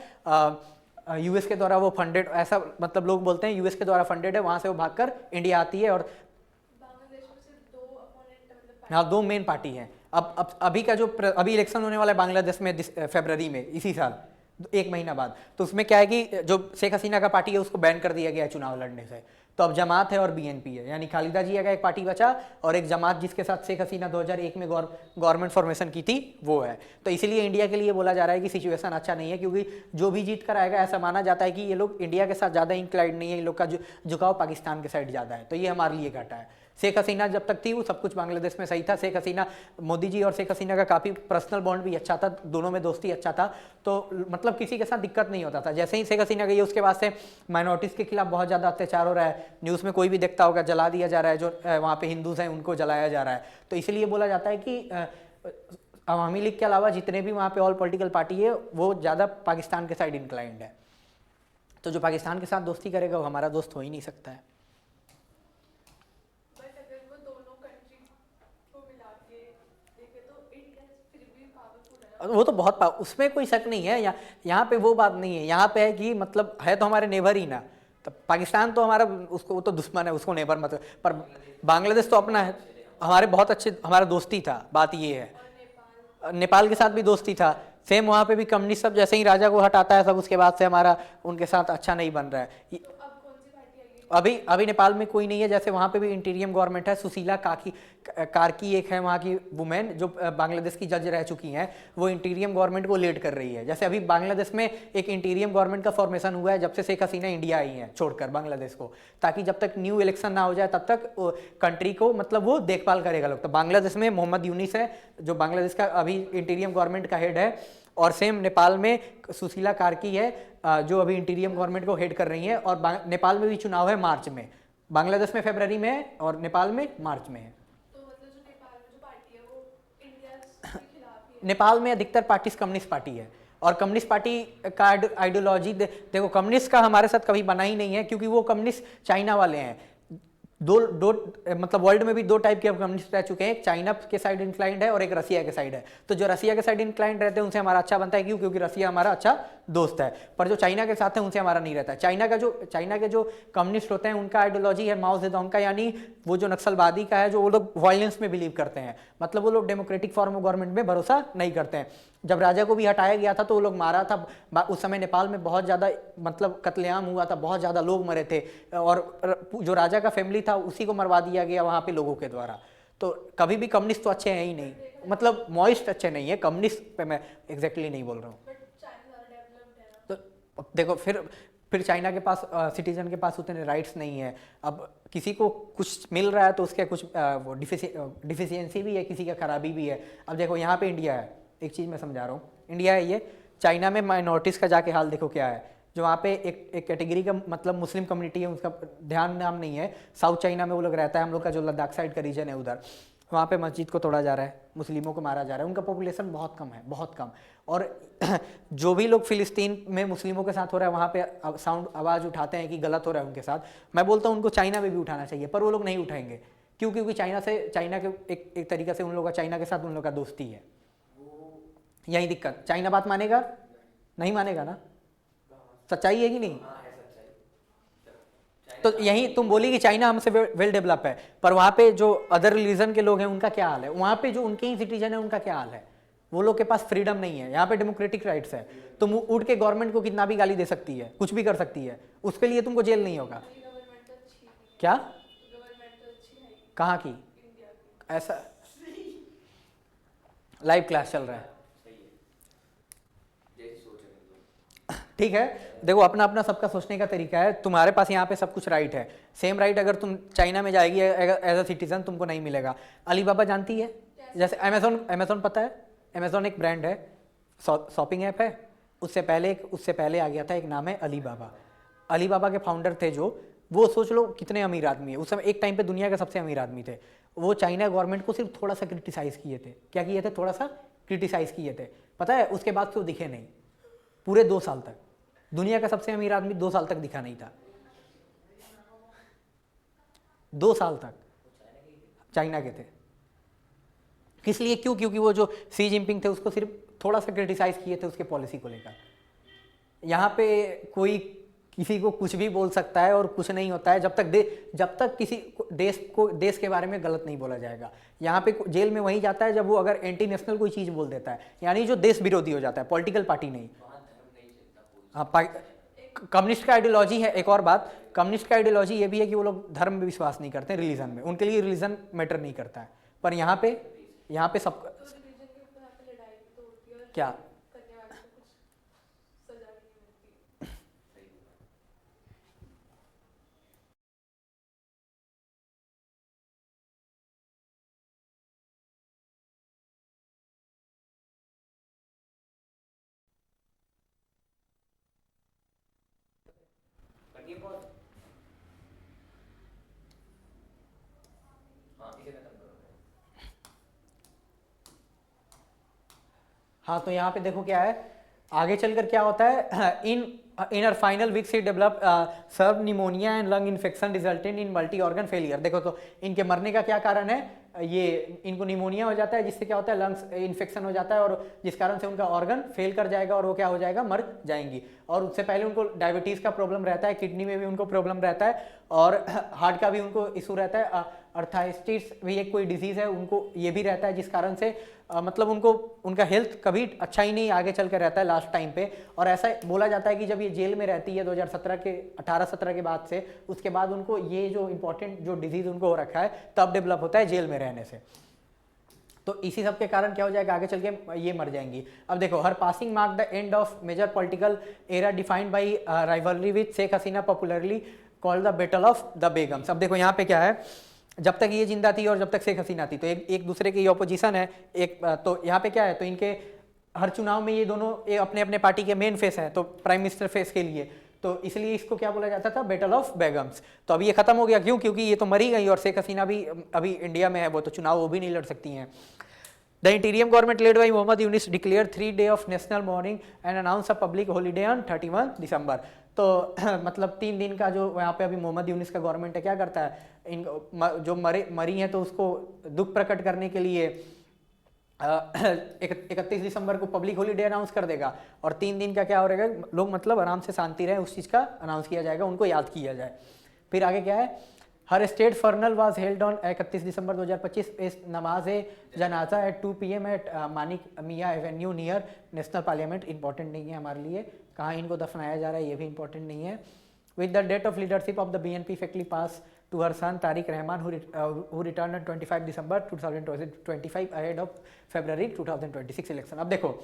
यूएस के द्वारा वो फंडेड, ऐसा मतलब लोग बोलते हैं यूएस के द्वारा फंडेड है, वहाँ से वो भागकर इंडिया आती है। और बांग्लादेश में सिर्फ 2 अपोनेंट मतलब हाँ 2 मेन पार्टी हैं। अब अभी का जो अभी इलेक्शन होने वाला है बांग्लादेश में फरवरी में, इसी साल 1 महीना बाद, तो उसमें क्या है कि जो शेख हसीना का पार्टी है उसको बैन कर दिया गया चुनाव लड़ने से। तो अब जमात है और बीएनपी है, यानी खालिदा जिया का एक पार्टी बचा और एक जमात जिसके साथ शेख हसीना 2001 में गवर्नमेंट फॉर्मेशन की थी वो है। तो इसीलिए इंडिया के लिए बोला जा रहा है कि सिचुएशन अच्छा नहीं है, क्योंकि जो भी जीत कर आएगा ऐसा माना जाता है कि ये लोग इंडिया के साथ ज़्यादा इंक्लाइंड नहीं है, इन लोग का झुकाव पाकिस्तान के साइड ज़्यादा है। तो ये हमारे लिए घाटा है। शेख हसीना जब तक थी वो सब कुछ बांग्लादेश में सही था। शेख हसीना, मोदी जी और शेख हसीना का काफ़ी पर्सनल बॉन्ड भी अच्छा था, दोनों में दोस्ती अच्छा था, तो मतलब किसी के साथ दिक्कत नहीं होता था। जैसे ही शेख हसीना गई उसके बाद से माइनॉरिटीज़ के खिलाफ बहुत ज़्यादा अत्याचार हो रहा है, न्यूज़ में कोई भी देखता होगा जला दिया जा रहा है, जो वहाँ पे हिंदूज हैं उनको जलाया जा रहा है। तो इसलिए बोला जाता है कि अवामी लीग के अलावा जितने भी वहाँ पे ऑल पॉलिटिकल पार्टी है वो ज़्यादा पाकिस्तान के साइड इंक्लाइंड है। तो जो पाकिस्तान के साथ दोस्ती करेगा वो हमारा दोस्त हो ही नहीं सकता है। वो तो बहुत उसमें कोई शक नहीं है। यहाँ पे वो बात नहीं है, यहाँ पे है कि मतलब है तो हमारे नेबर ही ना, तो पाकिस्तान तो हमारा उसको, वो तो दुश्मन है, उसको नेबर मत, पर बांग्लादेश तो अपना है, हमारे बहुत अच्छे, हमारा दोस्ती था। बात ये है नेपाल के साथ भी दोस्ती था, सेम वहाँ पे भी कम्युनिस्ट सब जैसे ही राजा को हटाता है सब, उसके बाद से हमारा उनके साथ अच्छा नहीं बन रहा है। अभी अभी नेपाल में कोई नहीं है, जैसे वहाँ पे भी इंटीरियम गवर्नमेंट है। सुशीला कार्की एक है वहाँ की वुमेन जो बांग्लादेश की जज रह चुकी हैं, वो इंटीरियम गवर्नमेंट को लीड कर रही है। जैसे अभी बांग्लादेश में एक इंटीरियम गवर्नमेंट का फॉर्मेशन हुआ है जब से शेख हसीना इंडिया आई हैं छोड़कर बांग्लादेश को, ताकि जब तक न्यू इलेक्शन ना हो जाए तब तक कंट्री को मतलब वो देखभाल करेगा लोग। तो बांग्लादेश में मोहम्मद यूनिस है जो बांग्लादेश का अभी इंटीरियम गवर्नमेंट का हेड है, और सेम नेपाल में सुशीला कार्की है जो अभी इंटीरियम गवर्नमेंट को हेड कर रही है। और नेपाल में भी चुनाव है मार्च में, बांग्लादेश में फरवरी में है और नेपाल में मार्च में है। तो मतलब जो नेपाल में जो पार्टी है वो इंडिया के खिलाफ ही है। नेपाल में अधिकतर पार्टीज कम्युनिस्ट पार्टी है, और कम्युनिस्ट पार्टी का आइडियोलॉजी देखो, कम्युनिस्ट का हमारे साथ कभी बना ही नहीं है, क्योंकि वो कम्युनिस्ट चाइना वाले हैं। दो मतलब वर्ल्ड में भी दो टाइप के कम्युनिस्ट रह चुके हैं, एक चाइना के साइड इंक्लाइंड है और एक रसिया के साइड है। तो जो रसिया के साइड इंक्लाइंड रहते हैं उनसे हमारा अच्छा बनता है, क्यों? क्योंकि रसिया हमारा अच्छा दोस्त है। पर जो चाइना के साथ है उनसे हमारा नहीं रहता है। चाइना के जो कम्युनिस्ट होते हैं उनका आइडियोलॉजी है माओ जेडोंग का, यानी वो जो नक्सलवादी का है, जो वो लोग वायलेंस में बिलीव करते हैं, मतलब वो लोग डेमोक्रेटिक फॉर्म ऑफ गवर्नमेंट में भरोसा नहीं करते हैं। जब राजा को भी हटाया गया था तो वो लोग मारा था, उस समय नेपाल में बहुत ज़्यादा मतलब कत्लेआम हुआ था, बहुत ज़्यादा लोग मरे थे, और जो राजा का फैमिली था उसी को मरवा दिया गया वहाँ पे लोगों के द्वारा। तो कभी भी कम्युनिस्ट तो अच्छे हैं ही नहीं, मतलब मॉइस्ट अच्छे नहीं है, कम्युनिस्ट पे मैं एग्जैक्टली नहीं बोल रहा हूँ। बट चाइना ज़्यादा डेवलप्ड है ना। तो देखो फिर चाइना के पास सिटीजन के पास उतने राइट्स नहीं है। अब किसी को कुछ मिल रहा है तो उसके कुछ वो डिफिशियंसी भी है, किसी का खराबी भी है। अब देखो यहाँ पे इंडिया है, एक चीज़ मैं समझा रहा हूँ, इंडिया है ये, चाइना में माइनॉरिटीज़ का जाके हाल देखो क्या है। जो वहाँ पे एक कैटेगरी का मतलब मुस्लिम कम्युनिटी है, उसका ध्यान नाम नहीं है, साउथ चाइना में वो लोग रहता है, हम लोग का जो लद्दाख साइड का रीजन है उधर, वहाँ पे मस्जिद को तोड़ा जा रहा है, मुस्लिमों को मारा जा रहा है, उनका पॉपुलेशन बहुत कम है, बहुत कम। और जो भी लोग फिलिस्तीन में मुस्लिमों के साथ हो रहा है वहाँ पे साउंड आवाज़ उठाते हैं कि गलत हो रहा है उनके साथ, मैं बोलता हूँ उनको चाइना में भी उठाना चाहिए, पर वो लोग नहीं उठाएंगे। क्यों? क्योंकि चाइना के एक तरीके से उन लोगों का चाइना के साथ उन लोगों का दोस्ती है। यही दिक्कत, चाइना बात मानेगा नहीं, मानेगा ना, सच्चाई है कि नहीं? तो यही तुम बोली कि चाइना हमसे वेल डेवलप है, पर वहाँ पे जो अदर रिलीजन के लोग हैं उनका क्या हाल है? वहाँ पे जो उनके ही सिटीजन है उनका क्या हाल है? वो लोग के पास फ्रीडम नहीं है। यहाँ पे डेमोक्रेटिक राइट्स है, तुम उठ के गवर्नमेंट को कितना भी गाली दे सकती है, कुछ भी कर सकती है, उसके लिए तुमको जेल नहीं होगा। गवर्नमेंट तो अच्छी है। क्या? गवर्नमेंट तो अच्छी है। कहाँ की? इंडिया की। ऐसा लाइव क्लास चल रहा है, ठीक है। देखो अपना अपना सबका सोचने का तरीका है, तुम्हारे पास यहाँ पे सब कुछ राइट है, सेम राइट अगर तुम चाइना में जाएगी एज अ सिटीजन तुमको नहीं मिलेगा। अलीबाबा जानती है? जैसे अमेजोन पता है? अमेजोन एक ब्रांड है, शॉपिंग ऐप है, उससे पहले आ गया था एक नाम है अलीबाबा। अलीबाबा के फाउंडर थे जो, वो सोच लो कितने अमीर आदमी है, उस समय एक टाइम पे दुनिया के सबसे अमीर आदमी थे। वो चाइना गवर्नमेंट को सिर्फ थोड़ा सा क्रिटिसाइज़ किए थे। क्या किए थे? थोड़ा सा क्रिटिसाइज़ किए थे, पता है? उसके बाद तो दिखे नहीं पूरे 2 साल तक। दुनिया का सबसे अमीर आदमी 2 साल तक दिखा नहीं था, 2 साल तक चाइना के थे। किस लिए? क्यों? क्योंकि वो जो सी जिनपिंग थे उसको सिर्फ थोड़ा सा क्रिटिसाइज किए थे उसके पॉलिसी को लेकर। यहाँ पे कोई किसी को कुछ भी बोल सकता है और कुछ नहीं होता है जब तक किसी देश के बारे में गलत नहीं बोला जाएगा। यहाँ पे जेल में वही जाता है जब वो अगर एंटी नेशनल कोई चीज़ बोल देता है, यानी जो देश विरोधी हो जाता है, पॉलिटिकल पार्टी नहीं। हाँ, कम्युनिस्ट का आइडियोलॉजी है। एक और बात, कम्युनिस्ट का आइडियोलॉजी ये भी है कि वो लोग धर्म में विश्वास नहीं करते, रिलीजन में, उनके लिए रिलीजन मैटर नहीं करता है। पर यहाँ पे सब तो रिलीजन के ऊपर यहाँ पे लड़ाई भी तो होती है और क्या करने वाले को कुछ सजा भी नहीं मिलती। हाँ, तो यहाँ पे देखो क्या है, आगे चलकर क्या होता है। In her final weeks he develop severe pneumonia and lung infection resulted in multi organ failure. देखो तो इनके मरने का क्या कारण है? ये इनको निमोनिया हो जाता है, जिससे क्या होता है लंग्स इन्फेक्शन हो जाता है और जिस कारण से उनका ऑर्गन फेल कर जाएगा और वो क्या हो जाएगा, मर जाएंगी। और उससे पहले उनको डायबिटीज़ का प्रॉब्लम रहता है, किडनी में भी उनको प्रॉब्लम रहता है और हार्ट का भी उनको इशू रहता है, अर्थाइटिस भी एक कोई डिजीज़ है उनको, ये भी रहता है, जिस कारण से मतलब उनको उनका हेल्थ कभी अच्छा ही नहीं आगे चल कर रहता है लास्ट टाइम पे। और ऐसा बोला जाता है कि जब ये जेल में रहती है 2017 के 18-17 के बाद से, उसके बाद उनको ये जो इंपॉर्टेंट जो डिजीज़ उनको हो रखा है तब डेवलप होता है जेल में रहने से। तो इसी सब के कारण क्या हो जाएगा, आगे चल के ये मर जाएंगी। अब देखो, her passing mark the end of major political era defined by rivalry with Sheikh Hasina, popularly called the battle of the Begums. अब देखो यहाँ पे क्या है, जब तक ये जिंदा थी और जब तक शेख हसीना थी तो एक दूसरे की ऑपोजिशन है एक, तो यहाँ पे क्या है, तो इनके हर चुनाव में ये दोनों अपने अपने पार्टी के मेन फेस हैं, तो प्राइम मिनिस्टर फेस के लिए, तो इसलिए इसको क्या बोला जाता था, बैटल ऑफ बेगम्स। तो अभी ये खत्म हो गया, क्यों, क्योंकि ये तो मरी गई और शेख हसीना भी अभी इंडिया में है, वो तो चुनाव वो भी नहीं लड़ सकती हैं। The interim government led by Mohammad Yunus declared 3 days of national mourning and announced a public holiday on 31 December। तो मतलब 3 दिन का जो यहाँ पे अभी मोहम्मद यूनिस का गवर्नमेंट है क्या करता है, इन जो मरी हैं तो उसको दुख प्रकट करने के लिए 31 दिसंबर को पब्लिक हॉलीडे अनाउंस कर देगा और 3 दिन का क्या हो रहेगा, लोग मतलब आराम से शांति रहे, उस चीज़ का अनाउंस किया जाएगा, उनको याद किया जाए। फिर आगे क्या है, हर स्टेट फर्नल वाज हेल्ड ऑन 31 दिसंबर 2025 इस नमाज जनाजा एट 2 PM एट मानिक मियाँ Avenue near national parliament. Important नहीं है हमारे लिए, कहाँ इनको दफनाया जा रहा है ये भी इंपॉर्टेंट नहीं है। With the death of leadership of the BNP effectively pass to her son Tariq Rahman who returned on 25 December 2025 ahead of February 2026 election. अब देखो,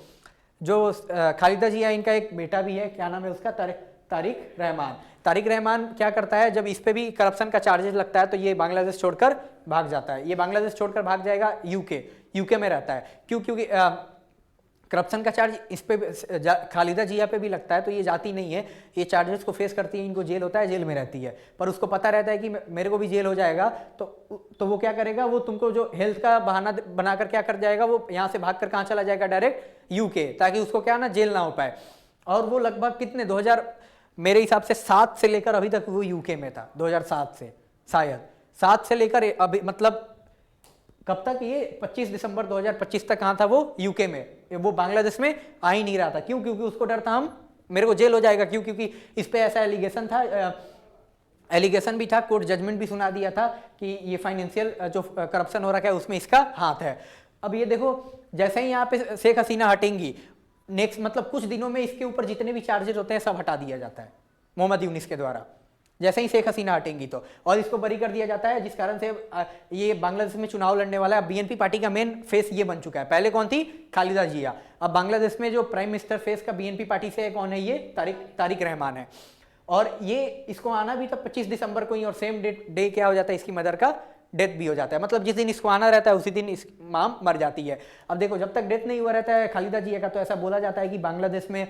जो खालिदा जिया, इनका एक बेटा भी है, क्या नाम है उसका, तारिक रहमान। तारिक रहमान क्या करता है, जब इस पे भी करप्शन का चार्जेस लगता है तो ये बांग्लादेश छोड़कर भाग जाता है। ये बांग्लादेश छोड़कर भाग जाएगा यूके में रहता है, क्योंकि करप्शन का चार्ज इस पे खालिदा जिया पे भी लगता है, तो ये जाती नहीं है, ये चार्जेस को फेस करती है, इनको जेल होता है, जेल में रहती है, पर उसको पता रहता है कि मेरे को भी जेल हो जाएगा, तो वो क्या करेगा, वो तुमको जो हेल्थ का बहाना बनाकर क्या कर जाएगा, वो यहाँ से भागकर कहाँ चला जाएगा, डायरेक्ट यूके, ताकि उसको क्या ना जेल ना हो पाए। और वो लगभग कितने 2000 मेरे हिसाब से 7 से लेकर अभी तक वो यूके में था, 2007 से, शायद 7 से लेकर अभी, मतलब कब तक, ये 25 दिसंबर 2025 तक कहाँ था वो, यूके में, वो बांग्लादेश में आ ही नहीं रहा था। क्यों, क्योंकि उसको डर था मेरे को जेल हो जाएगा। क्यों, क्योंकि इस पे ऐसा एलिगेशन था, एलिगेशन भी था, कोर्ट जजमेंट भी सुना दिया था कि ये फाइनेंशियल जो करप्शन हो रखा है उसमें इसका हाथ है। अब ये देखो, जैसे ही यहाँ पे शेख हसीना हटेंगी, नेक्स्ट मतलब कुछ दिनों में इसके ऊपर जितने भी चार्जेस होते हैं सब हटा दिया जाता है मोहम्मद यूनिस के द्वारा, जैसे ही शेख हसीना हटेंगी तो, और इसको बरी कर दिया जाता है, जिस कारण से ये बांग्लादेश में चुनाव लड़ने वाला है। BNP पार्टी का मेन फेस ये बन चुका है, पहले कौन थी, खालिदा जिया, अब बांग्लादेश में जो प्राइम मिनिस्टर फेस का BNP पार्टी से कौन है, ये तारिक रहमान है। और ये इसको आना भी तब 25 दिसंबर को ही, और सेम डे क्या हो जाता है, इसकी मदर का डेथ भी हो जाता है, मतलब जिस दिन इसको आना रहता है उसी दिन इस माम मर जाती है। अब देखो, जब तक डेथ नहीं हुआ रहता है खालिदा जिया का, तो ऐसा बोला जाता है कि बांग्लादेश में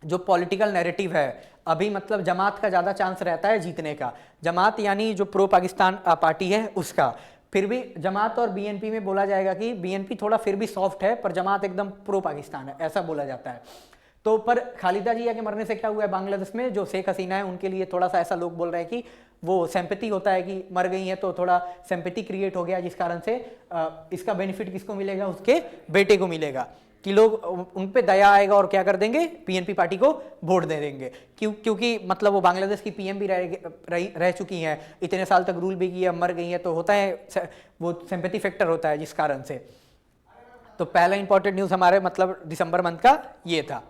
जो पॉलिटिकल नैरेटिव है अभी, मतलब जमात का ज़्यादा चांस रहता है जीतने का, जमात यानी जो प्रो पाकिस्तान पार्टी है उसका। फिर भी जमात और BNP में बोला जाएगा कि BNP थोड़ा फिर भी सॉफ्ट है, पर जमात एकदम प्रो पाकिस्तान है, ऐसा बोला जाता है। तो पर खालिदा जिया के मरने से क्या हुआ है, बांग्लादेश में जो शेख हसीना है उनके लिए थोड़ा सा ऐसा लोग बोल रहे हैं कि वो सिंपैथी होता है कि मर गई है, तो थोड़ा सिंपैथी क्रिएट हो गया, जिस कारण से इसका बेनिफिट किसको मिलेगा, उसके बेटे को मिलेगा, कि लोग उन पे दया आएगा और क्या कर देंगे, BNP पार्टी को वोट दे देंगे। क्योंकि मतलब वो बांग्लादेश की PM भी रह चुकी हैं, इतने साल तक रूल भी किया, मर गई हैं, तो होता है वो सिंपैथी फैक्टर होता है, जिस कारण से। तो पहला इंपॉर्टेंट न्यूज़ हमारे मतलब दिसंबर मंथ का ये था।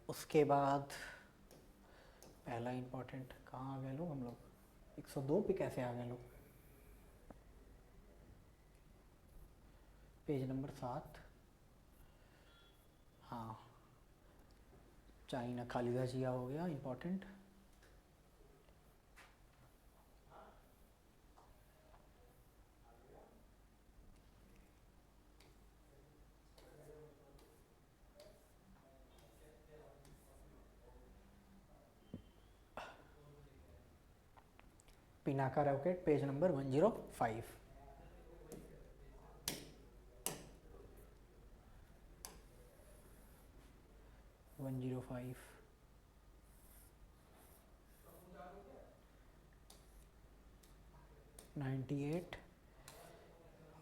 उसके बाद पहला इंपॉर्टेंट कहाँ आ गए लोग, हम लोग 102 पे कैसे आ गए लोग, पेज नंबर 7, हाँ, चाइना, खालिदा जिया हो गया important. Pinaka rocket, page number 105।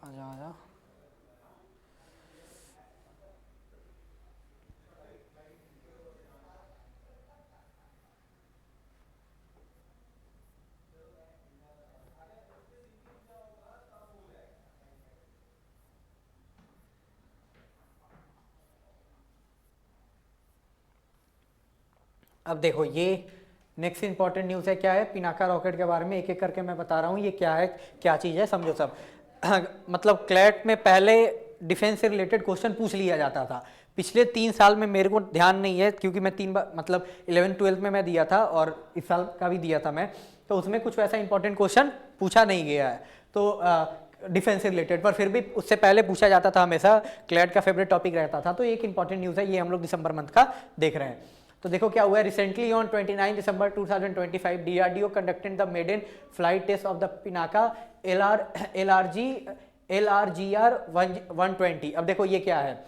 आजा आजा। अब देखो ये नेक्स्ट इंपॉर्टेंट न्यूज़ है, क्या है, पिनाका रॉकेट के बारे में एक एक करके मैं बता रहा हूँ ये क्या है, क्या चीज़ है, समझो सब। मतलब क्लैट में पहले डिफेंस से रिलेटेड क्वेश्चन पूछ लिया जाता था। पिछले 3 साल में मेरे को ध्यान नहीं है क्योंकि मैं 3 बार मतलब 11-12 में मैं दिया था और इस साल का भी दिया था मैं, तो उसमें कुछ वैसा इंपॉर्टेंट क्वेश्चन पूछा नहीं गया है तो डिफेंस से रिलेटेड, पर फिर भी उससे पहले पूछा जाता था हमेशा, क्लैट का फेवरेट टॉपिक रहता था। तो एक इंपॉर्टेंट न्यूज़ है, ये हम लोग दिसंबर मंथ का देख रहे हैं। तो देखो क्या हुआ है, recently on 29 December 2025 DRDO conducted the maiden flight test of the Pinaka LRGR 120। अब देखो ये क्या है,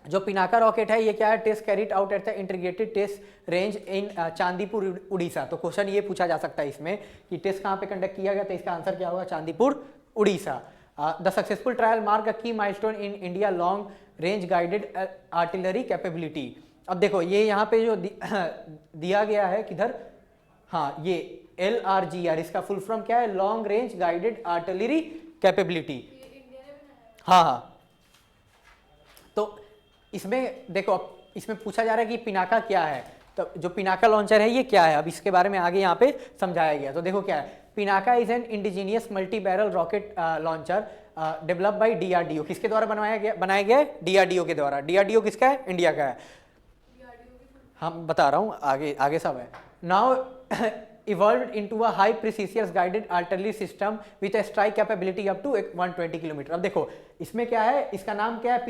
जो पिनाका रॉकेट है ये क्या है, test carried out at the integrated test range in Chandipur Odisha. तो क्वेश्चन ये पूछा जा सकता है इसमें कि टेस्ट कहाँ पे कंडक्ट किया गया, तो इसका आंसर क्या होगा, Chandipur Orissa. The successful trial mark a key milestone in India long range guided artillery capability. अब देखो ये यहाँ पे जो दिया गया है किधर, हाँ ये LRGR, इसका फुल फॉर्म क्या है, long range guided artillery capability. हाँ हाँ, तो इसमें देखो इसमें पूछा जा रहा है कि पिनाका क्या है, तो जो पिनाका लॉन्चर है ये क्या है, अब इसके बारे में आगे यहाँ पे समझाया गया। तो देखो क्या है, Pinaka is an indigenous multi barrel rocket launcher develop by DRDO. किसके द्वारा बनाया गया है, डीआरडीओ के द्वारा। डीआरडीओ किसका है, इंडिया का है। हम बता रहा हूँ आगे आगे सब है। Now evolved into a high precision guided artillery system with a strike capability up to 120 kilometre. अब देखो इसमें क्या है, इसका नाम क्या है,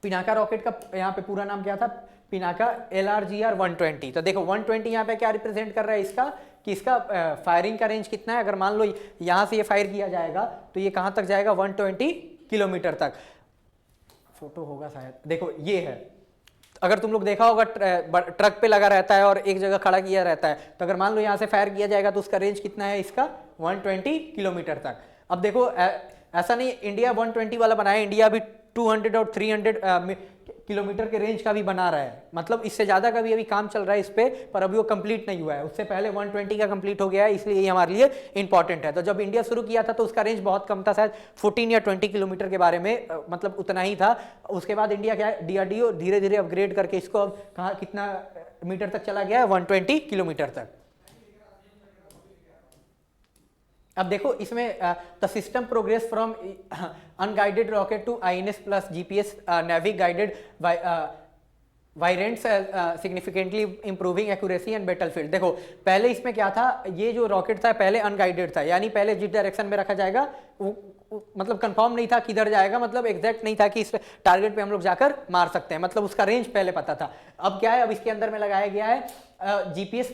पिनाका रॉकेट का यहाँ पे पूरा नाम क्या था, पिनाका LRGR 120। तो देखो 120 यहाँ पे क्या रिप्रेजेंट कर रहा है इसका, कि इसका फायरिंग का रेंज कितना है। अगर मान लो यहाँ से ये फायर किया जाएगा तो ये कहाँ तक जाएगा, 120 किलोमीटर तक। फोटो होगा शायद, देखो ये है, अगर तुम लोग देखा होगा ट्रक पे लगा रहता है और एक जगह खड़ा किया रहता है, तो अगर मान लो यहाँ से फायर किया जाएगा तो उसका रेंज कितना है इसका, 120 किलोमीटर तक। अब देखो ऐसा नहीं इंडिया 120 वाला बनाया, इंडिया अभी 200 और 300 किलोमीटर के रेंज का भी बना रहा है, मतलब इससे ज़्यादा का भी अभी काम चल रहा है इस पर अभी वो कंप्लीट नहीं हुआ है। उससे पहले 120 का कंप्लीट हो गया है, इसलिए ये हमारे लिए इंपॉर्टेंट है। तो जब इंडिया शुरू किया था तो उसका रेंज बहुत कम था, शायद 14 या 20 किलोमीटर के बारे में, मतलब उतना ही था। उसके बाद इंडिया क्या है, डीआरडीओ धीरे धीरे अपग्रेड करके इसको अब कहाँ कितना मीटर तक चला गया है, 120 किलोमीटर तक। अब देखो इसमें the system progress from unguided rocket to INS plus GPS NavIC guided variants significantly improving accuracy and battlefield. देखो पहले इसमें क्या था, ये जो रॉकेट था पहले अनगाइडेड था, यानी पहले जिस डायरेक्शन में रखा जाएगा मतलब कंफर्म नहीं था किधर जाएगा, मतलब एग्जैक्ट नहीं था कि इस टारगेट पे हम लोग जाकर मार सकते हैं, मतलब उसका रेंज पहले पता था। अब क्या है, अब इसके अंदर में लगाया गया है GPS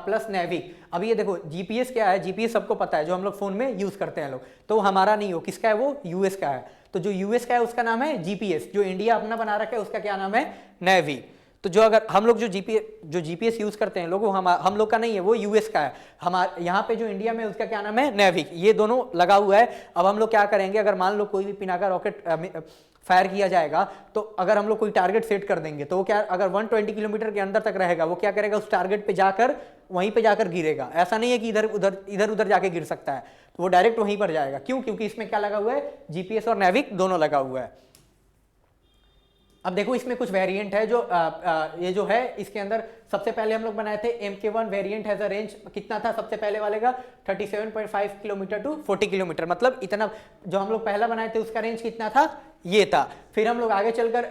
प्लस नेविक। अब ये देखो GPS क्या है, GPS सबको पता है, जो हम लोग फोन में यूज करते हैं लोग, तो हमारा नहीं हो, किसका है वो, US का है। तो जो US का है उसका नाम है GPS, जो इंडिया अपना बना रखा है उसका क्या नाम है, नेवी। तो जो अगर हम लोग जो GPS यूज करते हैं लोग, वो हम लोग का नहीं है, वो US का है। हमारे यहाँ पे जो इंडिया में उसका क्या नाम है, नेविक। ये दोनों लगा हुआ है। अब हम लोग क्या करेंगे, अगर मान लो कोई भी पिनाका रॉकेट फायर किया जाएगा, तो अगर हम लोग कोई टारगेट सेट कर देंगे तो वो क्या, अगर 120 किलोमीटर के अंदर तक रहेगा, वो क्या करेगा, उस टारगेट पे जाकर वहीं पे जाकर गिरेगा। ऐसा नहीं है कि इधर उधर जाके गिर सकता है, तो वो डायरेक्ट वहीं पर जाएगा। क्यों, क्योंकि इसमें क्या लगा हुआ है, GPS और नेविक दोनों लगा हुआ है। अब देखो इसमें कुछ वेरिएंट है, जो ये जो है इसके अंदर सबसे पहले हम लोग बनाए थे MK1 variant has a range, कितना था सबसे पहले वाले का, 37.5 किलोमीटर टू 40 किलोमीटर, मतलब इतना। जो हम लोग पहला बनाए थे उसका रेंज कितना था, ये था। फिर हम लोग आगे चलकर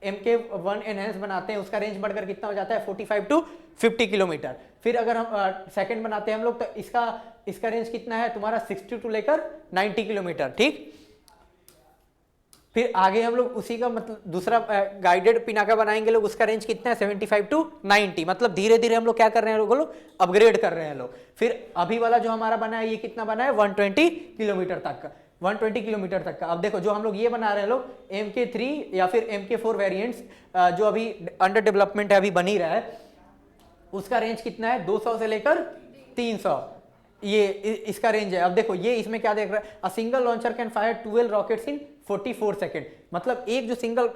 MK1 एनहेंस बनाते हैं, उसका रेंज बढ़कर कितना हो जाता है, 45 टू 50 किलोमीटर। फिर अगर हम सेकंड बनाते हैं हम लोग, तो इसका रेंज कितना है तुम्हारा, 60 टू लेकर 90 किलोमीटर, ठीक। फिर आगे हम लोग उसी का मतलब दूसरा गाइडेड पिनाका बनाएंगे लोग, उसका रेंज कितना है 75 टू 90, मतलब धीरे धीरे हम लोग क्या कर रहे हैं लोग अपग्रेड कर रहे हैं लोग। फिर अभी वाला जो हमारा बना है ये कितना बना है 120 किलोमीटर तक का, 120 किलोमीटर तक का। अब देखो जो हम लोग ये बना रहे हैं लोग MK3 या फिर MK4 वेरिएंट्स जो अभी अंडर डेवलपमेंट है, अभी बन ही रहा है, उसका रेंज कितना है 200 से लेकर 300, ये इसका रेंज है। अब देखो ये इसमें क्या देख रहा है, a single launcher can fire 12 rockets in 44 second, मतलब एक जो सिंगल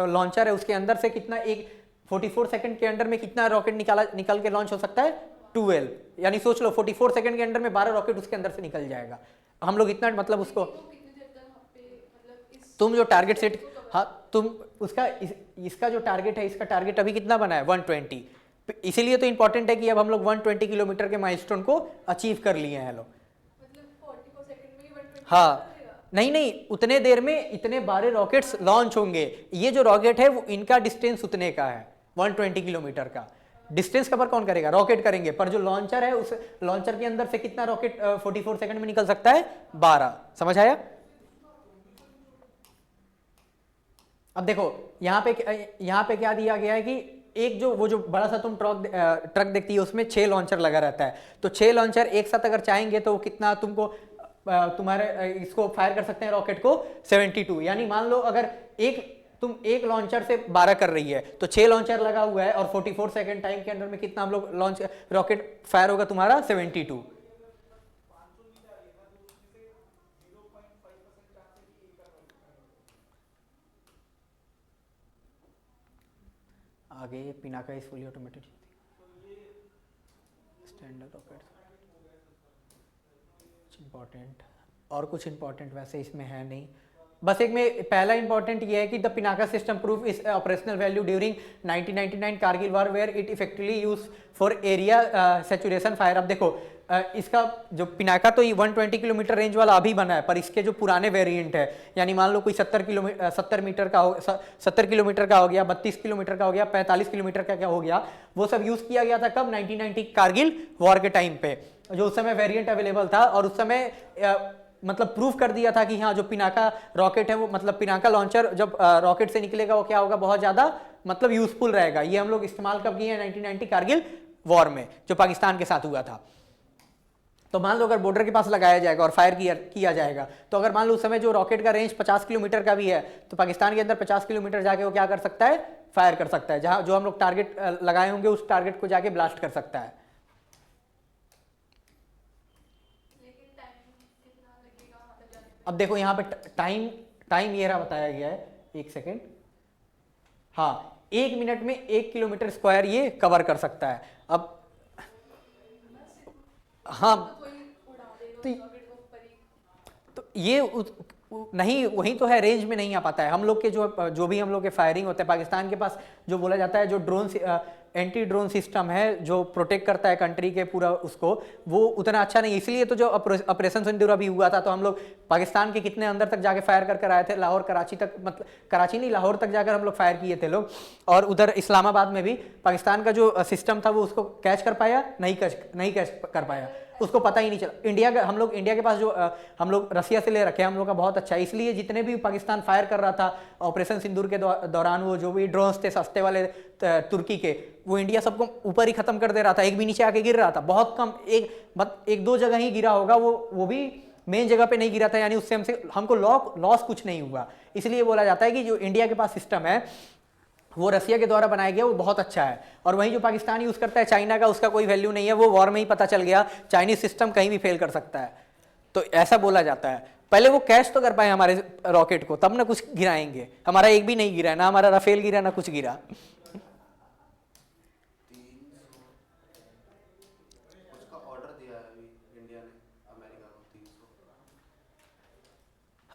लॉन्चर है उसके अंदर से कितना, एक 44 सेकंड के अंदर में कितना रॉकेट निकल के लॉन्च हो सकता है 12, यानी सोच लो 44 सेकंड के अंदर में 12 रॉकेट उसके अंदर से निकल जाएगा। हम लोग इतना मतलब उसको कितनी देर तक वहाँ पे मतलब इस तुम जो टारगेट सेट, हाँ तुम उसका इसका जो टारगेट है, इसका टारगेट अभी कितना बना है 120, इसीलिए तो इंपॉर्टेंट है कि अब हम लोग 120 किलोमीटर के माइलस्टोन को अचीव कर लिए हैं लोग। मतलब 44 सेकंड में ही 120 हाँ करेगा। नहीं उतने देर में इतने 12 रॉकेट्स लॉन्च होंगे। ये जो रॉकेट है वो इनका डिस्टेंस उतने का है 120 किलोमीटर का। डिस्टेंस कवर कौन करेगा, रॉकेट करेंगे, पर जो लॉन्चर है उस लॉन्चर के अंदर से कितना रॉकेट 44 सेकंड में निकल सकता है 12, समझ आया। अब देखो यहाँ पे क्या दिया गया है कि एक जो वो जो बड़ा सा तुम ट्रक देखती है उसमें 6 लॉन्चर लगा रहता है, तो 6 लॉन्चर एक साथ अगर चाहेंगे तो कितना तुमको तुम्हारे इसको फायर कर सकते हैं रॉकेट को 72, यानी मान लो अगर तुम एक लॉन्चर से 12 कर रही है तो 6 लॉन्चर लगा हुआ है और 44 सेकंड टाइम के अंदर में कितना हम लोग लॉन्च रॉकेट फायर होगा तुम्हारा 72। आगे Pinaka is fully automated standard rocket. Important और कुछ इंपॉर्टेंट वैसे इसमें है नहीं, बस एक में पहला इंपॉर्टेंट ये है कि the Pinaka system prove its operational value during 1999 Kargil war where it effectively use for area saturation fire. अब देखो इसका जो पिनाका तो ये 120 किलोमीटर रेंज वाला अभी बना है, पर इसके जो पुराने वेरिएंट है, यानी मान लो कोई 70 किलोमीटर का हो 70 किलोमीटर का हो गया, 32 किलोमीटर का हो गया, 45 किलोमीटर का क्या हो गया, वो सब यूज किया गया था कब 1990 कारगिल वॉर के टाइम पे, जो उस समय वेरिएंट अवेलेबल था। और उस समय मतलब प्रूफ कर दिया था कि हाँ जो पिनाका रॉकेट है वो मतलब पिनाका लॉन्चर जब रॉकेट से निकलेगा वो क्या होगा, बहुत ज्यादा मतलब यूजफुल रहेगा। ये हम लोग इस्तेमाल कब किए हैं 1990 कारगिल वॉर में जो पाकिस्तान के साथ हुआ था। तो मान लो अगर बॉर्डर के पास लगाया जाएगा और फायर किया जाएगा, तो अगर मान लो उस समय जो रॉकेट का रेंज 50 किलोमीटर का भी है तो पाकिस्तान के अंदर 50 किलोमीटर जाके वो क्या कर सकता है, फायर कर सकता है, जहां जो हम लोग टारगेट लगाए होंगे उस टारगेट को जाके ब्लास्ट कर सकता है। लेकिन टाइम कितना लगेगा वहाँ तक जाने में? अब देखो यहाँ पे टाइम ये रहा बताया गया है, एक सेकेंड, हाँ 1 मिनट में 1 किलोमीटर स्क्वायर ये कवर कर सकता है। अब हाँ कोई उड़ा देगा तो उस रॉकेट को ऊपर ही। तो ये नहीं वही तो है, रेंज में नहीं आ पाता है। हम लोग के जो भी हम लोग के फायरिंग होते हैं, पाकिस्तान के पास जो बोला जाता है जो ड्रोन एंटी ड्रोन सिस्टम है जो प्रोटेक्ट करता है कंट्री के पूरा उसको, वो उतना अच्छा नहीं, इसलिए तो जो ऑपरेशन सिंदूर अभी हुआ था तो हम लोग पाकिस्तान के कितने अंदर तक जाके फायर कर आए थे, लाहौर कराची तक, मतलब कराची नहीं लाहौर तक जाकर हम लोग फायर किए थे लोग। और उधर इस्लामाबाद में भी पाकिस्तान का जो सिस्टम था वो उसको कैच कर पाया, नहीं कैच कर पाया, उसको पता ही नहीं चला। हम लोग इंडिया के पास जो हम लोग रसिया से ले रखे हैं हम लोग का बहुत अच्छा है, इसलिए जितने भी पाकिस्तान फायर कर रहा था ऑपरेशन सिंदूर के दौरान, वो जो भी ड्रोन्स थे सस्ते वाले तुर्की के, वो इंडिया सबको ऊपर ही खत्म कर दे रहा था, एक भी नीचे आके गिर रहा था, बहुत कम, एक दो जगह ही गिरा होगा, वो भी मेन जगह पे नहीं गिरा था, यानी उससे हमको लॉस कुछ नहीं हुआ। इसलिए बोला जाता है कि जो इंडिया के पास सिस्टम है वो रसिया के द्वारा बनाया गया, वो बहुत अच्छा है। और वहीं जो पाकिस्तान यूज करता है चाइना का, उसका कोई वैल्यू नहीं है, वो वॉर में ही पता चल गया चाइनीज सिस्टम कहीं भी फेल कर सकता है, तो ऐसा बोला जाता है। पहले वो कैच तो कर पाए हमारे रॉकेट को, तब ना कुछ गिराएंगे। हमारा एक भी नहीं गिरा, ना हमारा राफेल गिरा, ना कुछ गिरा। उसका ऑर्डर दिया है अभी इंडिया ने अमेरिका को 300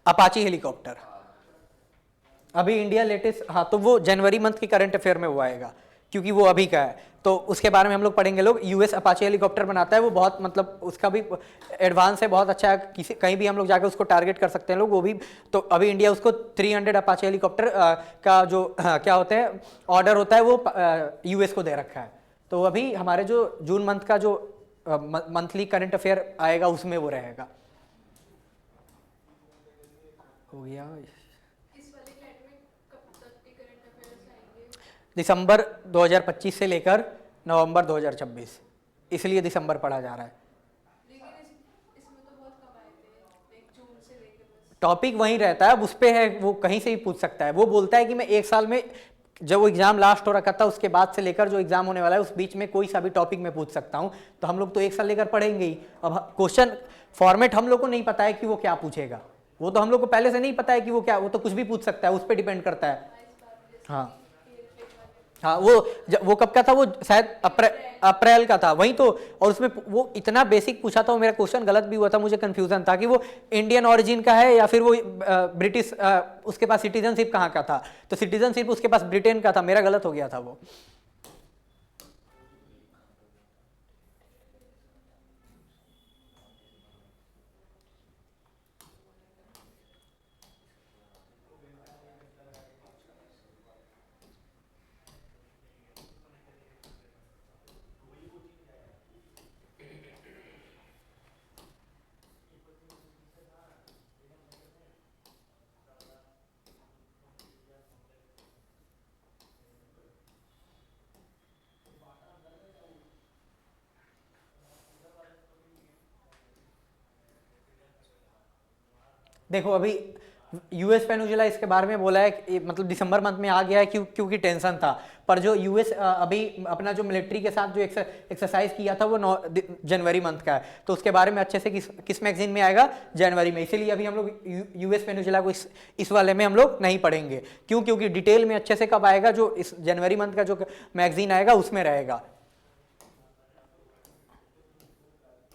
अपाची हेलीकॉप्टर अभी इंडिया लेटेस्ट, हाँ तो वो जनवरी मंथ की करंट अफेयर में वो आएगा, क्योंकि वो अभी का है, तो उसके बारे में हम लोग पढ़ेंगे लोग। यूएस अपाची हेलीकॉप्टर बनाता है, वो बहुत मतलब उसका भी एडवांस है, बहुत अच्छा है, कहीं भी हम लोग जाकर उसको टारगेट कर सकते हैं लोग, वो भी। तो अभी इंडिया उसको 300 अपाची हेलीकॉप्टर का जो क्या होते हैं ऑर्डर होता है वो यूएस को दे रखा है। तो अभी हमारे जो जून मंथ का जो मंथली करंट अफेयर आएगा उसमें वो रहेगा। हो गया इस वाले दिसंबर 2025 से लेकर नवंबर 2026, इसलिए दिसंबर पढ़ा जा रहा है। लेकिन इसमें तो बहुत कम आए थे, एक जून से लेके बस। टॉपिक वहीं रहता है, अब उस पे है, वो कहीं से भी पूछ सकता है। वो बोलता है कि मैं एक साल में जब वो एग्जाम लास्ट हो रखा था उसके बाद से लेकर जो एग्जाम होने वाला है उस बीच में कोई सा भी टॉपिक में पूछ सकता हूं, तो हम लोग तो एक साल लेकर पढ़ेंगे ही। अब क्वेश्चन फॉर्मेट हम लोग को नहीं पता है कि वो क्या पूछेगा, वो तो हम लोग को पहले से नहीं पता है कि वो क्या, वो तो कुछ भी पूछ सकता है, उस पर डिपेंड करता है। हाँ हाँ, वो कब का था, वो शायद अप्रैल का था, वही तो। और उसमें वो इतना बेसिक पूछा था, वो मेरा क्वेश्चन गलत भी हुआ था, मुझे कंफ्यूजन था कि वो इंडियन ओरिजिन का है या फिर वो ब्रिटिश, उसके पास सिटीजनशिप कहाँ का था, तो सिटीजनशिप उसके पास ब्रिटेन का था, मेरा गलत हो गया था वो। देखो अभी यूएस पेनिनसुला इसके बारे में बोला है कि मतलब दिसंबर मंथ में आ गया है क्योंकि टेंशन था, पर जो यूएस अभी अपना जो मिलिट्री के साथ जो एक्सरसाइज किया था वो जनवरी मंथ का है, तो उसके बारे में अच्छे से किस मैगजीन में आएगा, जनवरी में। इसीलिए अभी हम लोग यूएस पेनिनसुला को इस वाले में हम लोग नहीं पढ़ेंगे। क्यों? क्योंकि डिटेल में अच्छे से कब आएगा, जो इस जनवरी मंथ का जो मैगजीन आएगा उसमें रहेगा।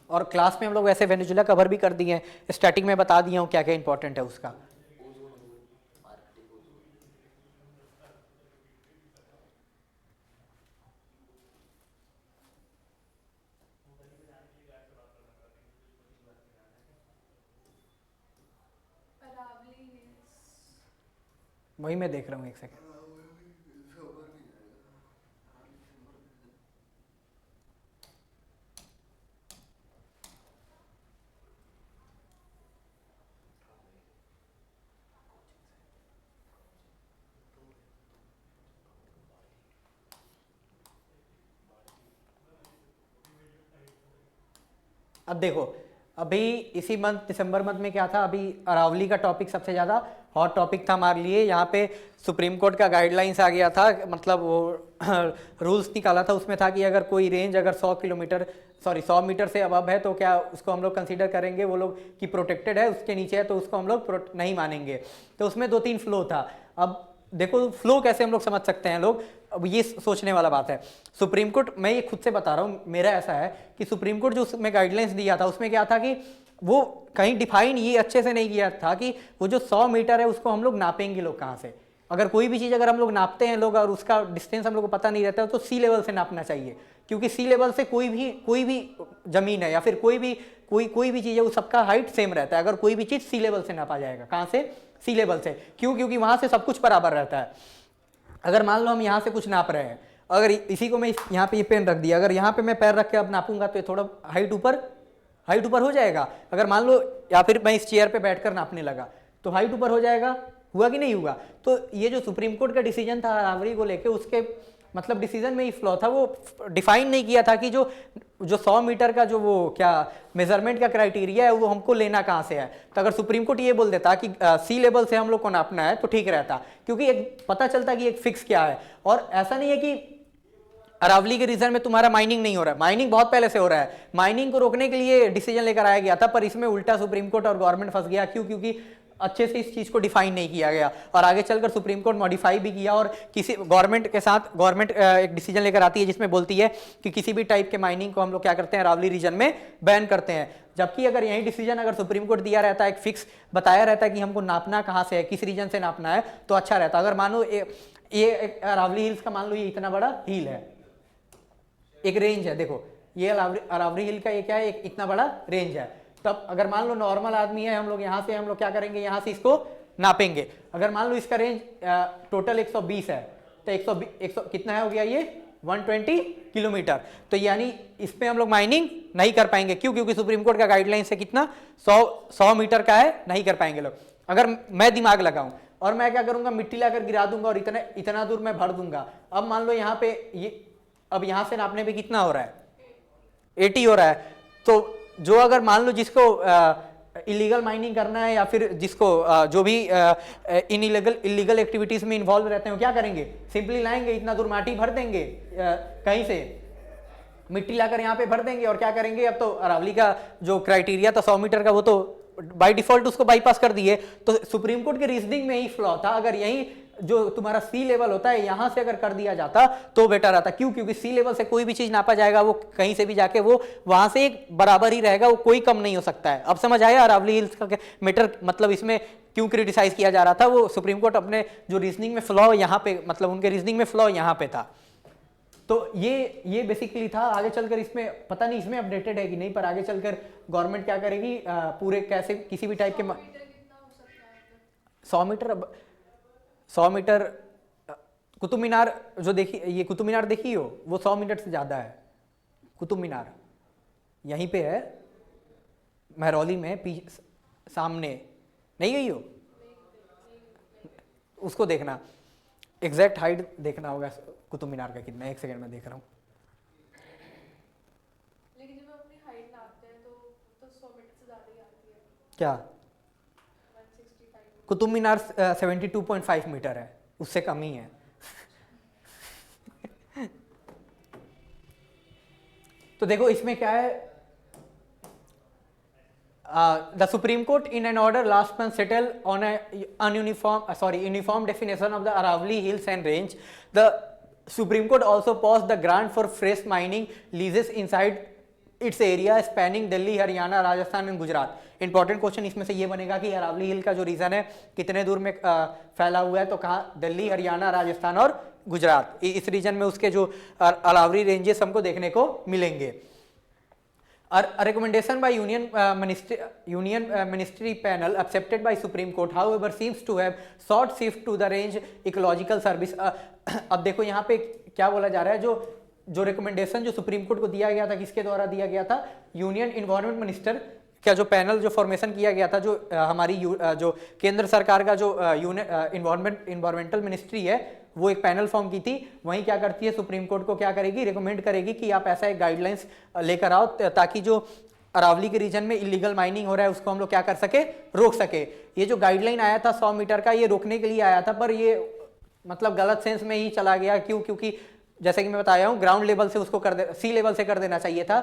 और क्लास में हम लोग वैसे वेनेजुला कवर भी कर दिए हैं, स्टार्टिंग में बता दिया हूँ क्या क्या इंपॉर्टेंट है उसका। अरावली हिल्स, वही मैं देख रहा हूँ, एक सेकंड। अब देखो, अभी इसी मंथ दिसंबर मंथ में क्या था, अभी अरावली का टॉपिक सबसे ज़्यादा हॉट टॉपिक था हमारे लिए। यहाँ पे सुप्रीम कोर्ट का गाइडलाइंस आ गया था, मतलब वो रूल्स निकाला था, उसमें था कि अगर कोई रेंज अगर 100 मीटर से अबव है तो क्या उसको हम लोग कंसीडर करेंगे वो लोग कि प्रोटेक्टेड है, उसके नीचे है तो उसको हम लोग नहीं मानेंगे। तो उसमें 2-3 फ्लो था। अब देखो फ्लो कैसे हम लोग समझ सकते हैं लोग, अब ये सोचने वाला बात है। सुप्रीम कोर्ट, मैं ये खुद से बता रहा हूँ, मेरा ऐसा है कि सुप्रीम कोर्ट जो उसमें गाइडलाइंस दिया था उसमें क्या था कि वो कहीं डिफाइन ये अच्छे से नहीं किया था कि वो जो 100 मीटर है उसको हम लोग नापेंगे लोग कहाँ से। अगर कोई भी चीज़ अगर हम लोग नापते हैं लोग और उसका डिस्टेंस हम लोग को पता नहीं रहता है तो सी लेवल से नापना चाहिए, क्योंकि सी लेवल से कोई भी जमीन है या फिर कोई भी चीज़ है वो सबका हाइट सेम रहता है। अगर कोई भी चीज़ सी लेवल से नापा जाएगा, कहाँ से? सी लेवल से। क्यों? क्योंकि वहाँ से सब कुछ बराबर रहता है। अगर मान लो हम यहाँ से कुछ नाप रहे हैं, अगर इसी को मैं यहाँ पे ये पेन रख दिया, अगर यहाँ पे मैं पैर रख के अब नापूंगा तो ये थोड़ा हाइट ऊपर हो जाएगा। अगर मान लो या फिर मैं इस चेयर पे बैठकर नापने लगा तो हाइट ऊपर हो जाएगा, हुआ कि नहीं हुआ? तो ये जो सुप्रीम कोर्ट का डिसीजन था अरावली को लेके, उसके मतलब डिसीजन में ही फ्लॉ था। वो डिफाइन नहीं किया था कि जो 100 मीटर का जो वो क्या मेजरमेंट का क्राइटेरिया है वो हमको लेना कहाँ से है। तो अगर सुप्रीम कोर्ट ये बोल देता कि सी लेवल से हम लोग को नापना है तो ठीक रहता, क्योंकि एक पता चलता कि एक फिक्स क्या है। और ऐसा नहीं है कि अरावली के रीजन में तुम्हारा माइनिंग नहीं हो रहा है, माइनिंग बहुत पहले से हो रहा है। माइनिंग को रोकने के लिए डिसीजन लेकर आया गया था, पर इसमें उल्टा सुप्रीम कोर्ट और गवर्नमेंट फंस गया। क्यों? क्योंकि अच्छे से इस चीज को डिफाइन नहीं किया गया और आगे चलकर सुप्रीम कोर्ट मॉडिफाई भी किया और किसी गवर्नमेंट एक डिसीजन लेकर आती है जिसमें बोलती है कि किसी भी टाइप के माइनिंग को हम लोग क्या करते हैं, अरावली रीजन में बैन करते हैं। जबकि अगर यही डिसीजन अगर सुप्रीम कोर्ट दिया रहता है, एक फिक्स बताया रहता है कि हमको नापना कहाँ से है, किस रीजन से नापना है, तो अच्छा रहता। अगर मान लो ये अरावली हिल्स का मान लो ये इतना बड़ा हिल है, एक रेंज है, देखो ये अरावली हिल का ये क्या है, एक इतना बड़ा रेंज है। तब अगर मान लो नॉर्मल आदमी है, हम लोग यहाँ से हम लोग क्या करेंगे, यहाँ से इसको नापेंगे। अगर मान लो इसका रेंज टोटल 120 है तो 100 कितना है हो गया ये 120 किलोमीटर। तो यानी इस पे हम लोग माइनिंग नहीं कर पाएंगे। क्यों? क्योंकि सुप्रीम कोर्ट का गाइडलाइन से कितना 100 मीटर का है, नहीं कर पाएंगे लोग। अगर मैं दिमाग लगाऊं, और मैं क्या करूंगा, मिट्टी लाकर गिरा दूंगा और इतना इतना दूर मैं भर दूंगा। अब मान लो यहाँ पे ये, अब यहाँ से नापने पे कितना हो रहा है, 80 हो रहा है। तो जो अगर मान लो जिसको इलीगल माइनिंग करना है या फिर जिसको जो भी इन इलीगल एक्टिविटीज में इन्वॉल्व रहते हैं, वो क्या करेंगे, सिंपली लाएंगे इतना दूर माटी भर देंगे, कहीं से मिट्टी लाकर यहाँ पे भर देंगे और क्या करेंगे। अब तो अरावली का जो क्राइटेरिया था 100 मीटर का, वो तो बाय डिफॉल्ट उसको बाईपास कर दिए। तो सुप्रीम कोर्ट के रीजनिंग में ही फ्लॉ था। अगर यही जो तुम्हारा सी लेवल होता है यहां से अगर कर दिया जाता तो बेटर आता। क्यों? क्योंकि सी लेवल से कोई भी चीज नापा जाएगा वो कहीं से भी जाके वो वहां से एक बराबर ही रहेगा, वो कोई कम नहीं हो सकता है। अब समझ आया अरावली हिल्स का मैटर, मतलब इसमें क्यों क्रिटिसाइज किया जा रहा था। वो सुप्रीम कोर्ट अपने जो रीजनिंग में फ्लॉ यहाँ पे, मतलब उनके रीजनिंग में फ्लॉ यहाँ पे था। तो ये बेसिकली था। आगे चलकर इसमें पता नहीं इसमें अपडेटेड है कि नहीं, पर आगे चलकर गवर्नमेंट क्या करेगी, पूरे कैसे किसी भी टाइप के 100 मीटर कितना हो सकता है मतलब? 100 मीटर, 100 मीटर कुतुब मीनार जो देखी, ये कुतुब मीनार देखी हो, वो 100 मीटर से ज़्यादा है। कुतुब मीनार यहीं पे है महरौली में, सामने, नहीं गई हो, उसको देखना, एग्जैक्ट हाइट देखना होगा कुतुब मीनार का कितना है। 1 सेकेंड में देख रहा हूँ। लेकिन जब हम अपनी हाइट नापते हैं तो 100 मीटर से ज़्यादा ही आती है, क्या 165। कुतुब मीनार 72.5 मीटर है, उससे कम ही है। तो देखो इसमें क्या है, the Supreme Court in an order last month settled on uniform definition of the Aravalli Hills and Range. The Supreme Court also paused the grant for fresh mining leases inside its area spanning Delhi, Haryana, Rajasthan and Gujarat. Important question इसमें से ये बनेगा कि अरावली हिल का जो reason है कितने दूर में फैला हुआ है, तो कहाँ, दिल्ली, हरियाणा, राजस्थान और गुजरात। इस रीजन में उसके जो अरावली रेंजेस हमको देखने को मिलेंगे। A recommendation by Union Ministry panel accepted by Supreme Court, however, seems to have sought shift to the range ecological service. अब देखो यहाँ पे क्या बोला जा रहा है, जो रिकमेंडेशन जो सुप्रीम कोर्ट को दिया गया था, किसके द्वारा दिया गया था, यूनियन इन्वायरमेंट मिनिस्टर का जो पैनल जो फॉर्मेशन किया गया था, जो हमारी जो केंद्र सरकार का जो इन्वायरमेंटल मिनिस्ट्री है, वो एक पैनल फॉर्म की थी। वहीं क्या करती है, सुप्रीम कोर्ट को क्या करेगी, रिकमेंड करेगी कि आप ऐसा एक गाइडलाइंस लेकर आओ ताकि जो अरावली के रीजन में इलीगल माइनिंग हो रहा है उसको हम लोग क्या कर सके, रोक सके। ये जो गाइडलाइन आया था 100 मीटर का, ये रोकने के लिए आया था, पर ये मतलब गलत सेंस में ही चला गया। क्यों? क्योंकि जैसे कि मैं बताया हूँ, ग्राउंड लेवल से उसको सी लेवल से कर देना चाहिए था,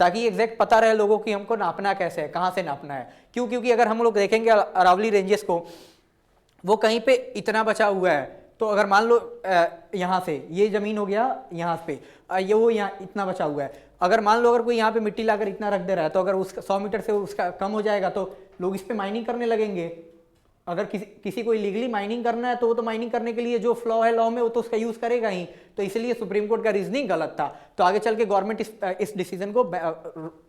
ताकि एग्जैक्ट पता रहे लोगों की हमको नापना कैसे है, कहाँ से नापना है। क्यों? क्योंकि अगर हम लोग देखेंगे अरावली रेंजेस को, वो कहीं पे इतना बचा हुआ है, तो अगर मान लो यहाँ से ये जमीन हो गया, यहाँ पे ये वो यहाँ इतना बचा हुआ है। अगर मान लो अगर कोई यहाँ पे मिट्टी लाकर इतना रख दे रहा है, तो अगर उसका 100 मीटर से उसका कम हो जाएगा तो लोग इस पे माइनिंग करने लगेंगे। अगर किसी को इलीगली माइनिंग करना है तो वो तो माइनिंग करने के लिए जो फ्लॉ है लॉ में, वो तो उसका यूज करेगा ही। तो इसलिए सुप्रीम कोर्ट का रीजनिंग गलत था। तो आगे चल के गवर्नमेंट इस डिसीजन को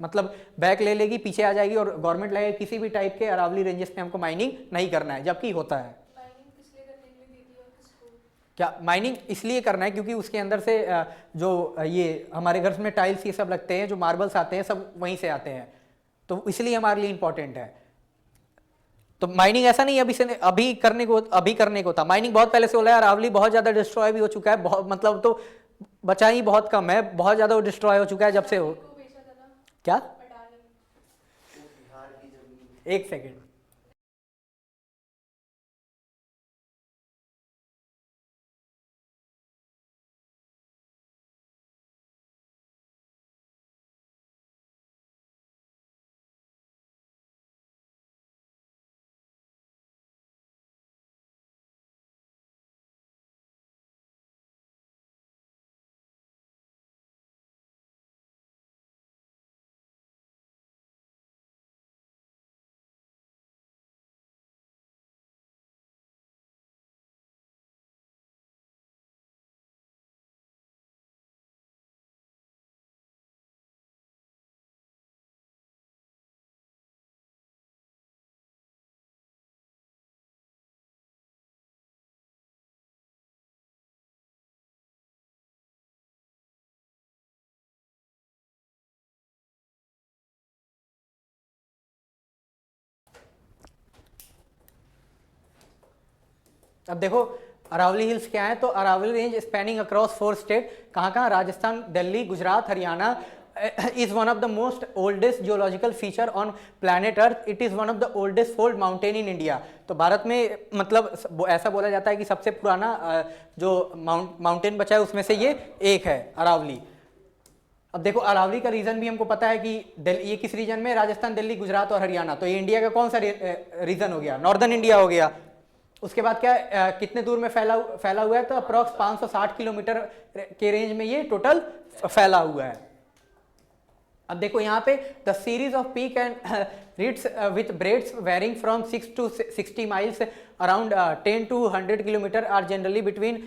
मतलब बैक ले लेगी, पीछे आ जाएगी और गवर्नमेंट लगेगी किसी भी टाइप के अरावली रेंजेस में हमको माइनिंग नहीं करना है, जबकि होता है। माइनिंग किस लिए करने के लिए दी थी और किसको? क्या माइनिंग इसलिए करना है क्योंकि उसके अंदर से जो ये हमारे घर में टाइल्स ये सब लगते हैं, जो मार्बल्स आते हैं, सब वहीं से आते हैं, तो इसलिए हमारे लिए इंपॉर्टेंट है। तो माइनिंग ऐसा नहीं अभी करने को था। माइनिंग बहुत पहले से हो रहा है। अरावली बहुत ज्यादा डिस्ट्रॉय भी हो चुका है, बहुत मतलब तो बचा ही बहुत कम है, बहुत ज्यादा डिस्ट्रॉय हो चुका है जब से हो। को बेचा था ना क्या? अडानी। बिहार की जमीन। 1 सेकेंड। अब देखो अरावली हिल्स क्या है, तो Aravalli range spanning across 4 state, कहाँ कहाँ, Rajasthan, Delhi, Gujarat, Haryana, is one of the most oldest geological feature on planet earth. It is one of the oldest fold mountain in India. तो भारत में मतलब ऐसा बोला जाता है कि सबसे पुराना जो माउंटेन बचा है उसमें से ये एक है अरावली। अब देखो अरावली का रीजन भी हमको पता है कि ये किस रीजन में, राजस्थान, दिल्ली, गुजरात और हरियाणा, तो ये इंडिया का कौन सा रीजन हो गया, नॉर्दर्न इंडिया हो गया। उसके बाद क्या कितने दूर में फैला हुआ है, तो अप्रॉक्स 560 किलोमीटर के रेंज में ये टोटल फैला हुआ है। अब देखो यहाँ पे the series of peak and ridges with breadths varying from 6 to 60 miles around 10 to 100 kilometre are generally between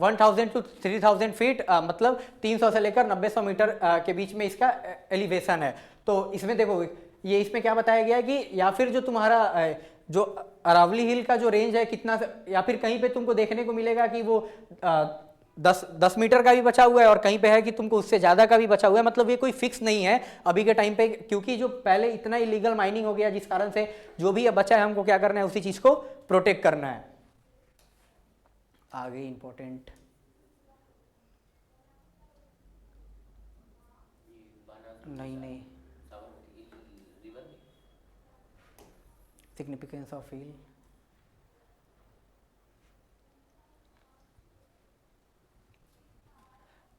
1000 to 3000 feet, मतलब 300 से लेकर 900 मीटर के बीच में इसका एलिवेशन है। तो इसमें देखो ये इसमें क्या बताया गया है कि या फिर जो तुम्हारा जो अरावली हिल का जो रेंज है कितना, या फिर कहीं पे तुमको देखने को मिलेगा कि वो 10 मीटर का भी बचा हुआ है और कहीं पे है कि तुमको उससे ज़्यादा का भी बचा हुआ है। मतलब ये कोई फिक्स नहीं है अभी के टाइम पे, क्योंकि जो पहले इतना इलीगल माइनिंग हो गया जिस कारण से जो भी बचा है हमको क्या करना है, उसी चीज़ को प्रोटेक्ट करना है। आगे इंपॉर्टेंट नहीं सिग्निफिकेंस ऑफ हिल,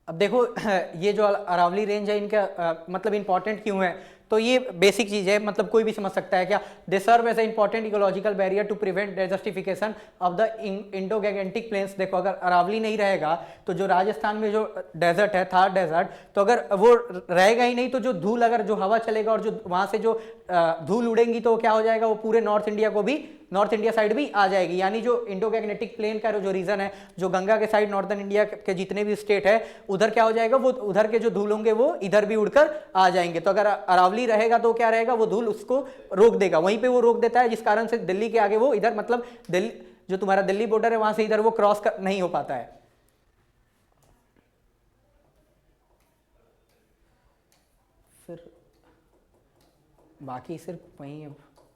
अब देखो ये जो अरावली रेंज है इनका मतलब इंपॉर्टेंट क्यों है, तो ये बेसिक चीज है, मतलब कोई भी समझ सकता है क्या। They serve as a important ecological barrier to prevent desertification of the Indo-Gangetic plains. देखो अगर अरावली नहीं रहेगा तो जो राजस्थान में जो डेजर्ट है थार डेजर्ट, तो अगर वो रहेगा ही नहीं तो जो धूल, अगर जो हवा चलेगा और जो वहां से जो धूल उड़ेंगी तो क्या हो जाएगा, वो पूरे नॉर्थ इंडिया साइड भी आ जाएगी। यानी जो इंडो-गैंजेटिक प्लेन का जो रीजन है, जो गंगा के साइड नॉर्दर्न इंडिया के जितने भी स्टेट है उधर क्या हो जाएगा, वो उधर के जो धूल होंगे वो इधर भी उड़कर आ जाएंगे। तो अगर अरावली रहेगा तो क्या रहेगा, वो धूल उसको रोक देगा, वहीं पे वो रोक देता है, जिस कारण से दिल्ली के आगे वो इधर, मतलब दिल्ली जो तुम्हारा दिल्ली बॉर्डर है वहां से इधर वो क्रॉस नहीं हो पाता है। फिर बाकी सिर्फ वहीं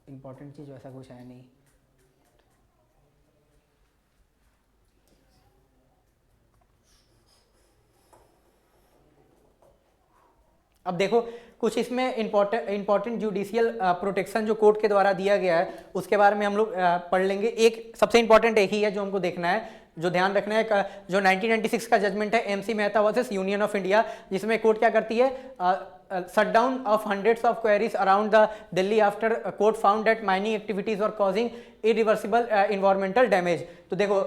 इंपॉर्टेंट चीज वैसा कुछ है नहीं। अब देखो कुछ इसमें इंपॉर्टेंट जुडिशियल प्रोटेक्शन जो कोर्ट के द्वारा दिया गया है उसके बारे में हम लोग पढ़ लेंगे। एक सबसे इंपॉर्टेंट एक ही है जो हमको देखना है, जो ध्यान रखना है, जो 1996 का जजमेंट है MC Mehta versus union of India, जिसमें कोर्ट क्या करती है, shutdown of hundreds of quarries around the Delhi after court found that mining activities were causing irreversible environmental damage। तो देखो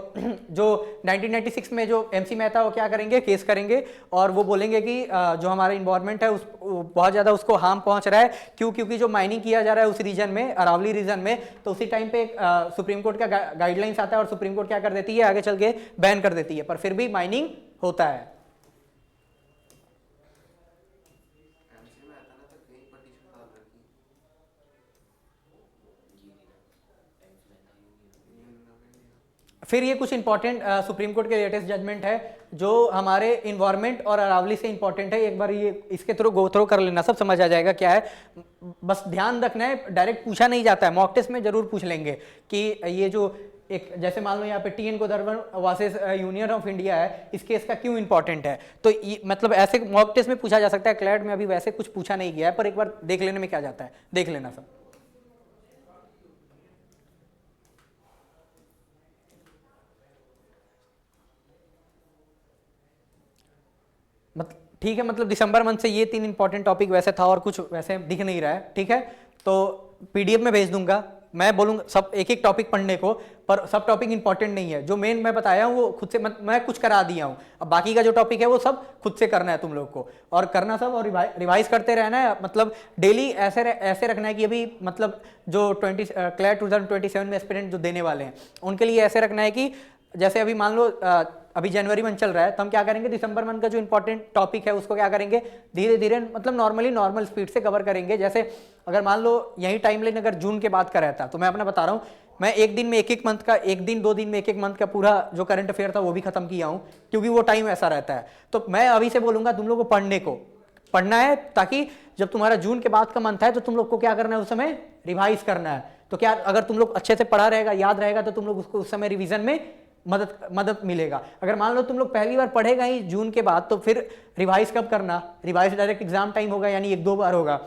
जो 1996 में जो MC मेहता वो क्या करेंगे, केस करेंगे और वो बोलेंगे कि जो हमारा इन्वायरमेंट है उस बहुत ज़्यादा उसको हार्म पहुंच रहा है। क्यों? क्योंकि जो माइनिंग किया जा रहा है उस रीजन में, अरावली रीजन में, तो उसी टाइम पे सुप्रीम कोर्ट का गाइडलाइंस आता है और सुप्रीम कोर्ट क्या कर देती है, आगे चल के बैन कर देती है, पर फिर भी माइनिंग होता है। फिर ये कुछ इंपॉर्टेंट सुप्रीम कोर्ट के लेटेस्ट जजमेंट है जो हमारे इन्वायरमेंट और अरावली से इंपॉर्टेंट है। एक बार ये इसके थ्रू गो थ्रू कर लेना, सब समझ आ जाएगा क्या है। बस ध्यान रखना है, डायरेक्ट पूछा नहीं जाता है, मॉक टेस्ट में जरूर पूछ लेंगे कि ये जो एक जैसे मान लो यहाँ पे TN Godavarman versus union of India है, इस केस का क्यों इंपॉर्टेंट है। तो मतलब ऐसे मॉक टेस्ट में पूछा जा सकता है, क्लैट में अभी वैसे कुछ पूछा नहीं गया है, पर एक बार देख लेने में क्या जाता है, देख लेना सब। मतलब ठीक है, मतलब दिसंबर मंथ से ये 3 इंपॉर्टेंट टॉपिक वैसे था और कुछ वैसे दिख नहीं रहा है, ठीक है। तो PDF में भेज दूंगा, मैं बोलूँगा सब एक एक टॉपिक पढ़ने को, पर सब टॉपिक इंपॉर्टेंट नहीं है। जो मेन मैं बताया हूँ वो खुद से मैं कुछ करा दिया हूँ, अब बाकी का जो टॉपिक है वो सब खुद से करना है तुम लोग को, और करना सब और रिवाइज करते रहना है। मतलब डेली ऐसे रखना है कि अभी मतलब जो क्लैट 2027 में एस्पिरेंट जो देने वाले हैं उनके लिए ऐसे रखना है कि जैसे अभी मान लो अभी जनवरी मंथ चल रहा है, तो हम क्या करेंगे, दिसंबर मंथ का जो इंपॉर्टेंट टॉपिक है उसको क्या करेंगे, धीरे धीरे मतलब नॉर्मल स्पीड से कवर करेंगे। जैसे अगर मान लो यही टाइमलाइन अगर जून के बाद का रहता, तो मैं अपना बता रहा हूँ, मैं एक दिन में एक मंथ का, एक दिन 2 दिन में एक मंथ का पूरा जो करंट अफेयर था वो भी खत्म किया हूँ, क्योंकि वो टाइम ऐसा रहता है। तो मैं अभी से बोलूँगा तुम लोग को पढ़ना है, ताकि जब तुम्हारा जून के बाद का मंथ है तो तुम लोग को क्या करना है, उस समय रिवाइज करना है। तो क्या अगर तुम लोग अच्छे से पढ़ा रहेगा, याद रहेगा, तो तुम लोग उसको उस समय रिवीजन में मदद मिलेगा। अगर मान लो तुम लोग पहली बार पढ़ेगा ही जून के बाद, तो फिर रिवाइज कब करना? रिवाइज डायरेक्ट एग्जाम टाइम होगा, यानी 1-2 बार होगा।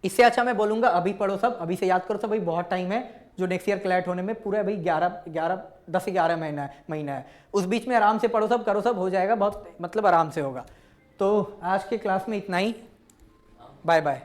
इससे अच्छा मैं बोलूंगा अभी पढ़ो सब, अभी से याद करो सब, अभी बहुत टाइम है जो नेक्स्ट ईयर क्लैट होने में, पूरा भाई 10-11 महीना है। उस बीच में आराम से पढ़ो सब, करो सब, हो जाएगा, बहुत मतलब आराम से होगा। तो आज के क्लास में इतना ही, बाय बाय।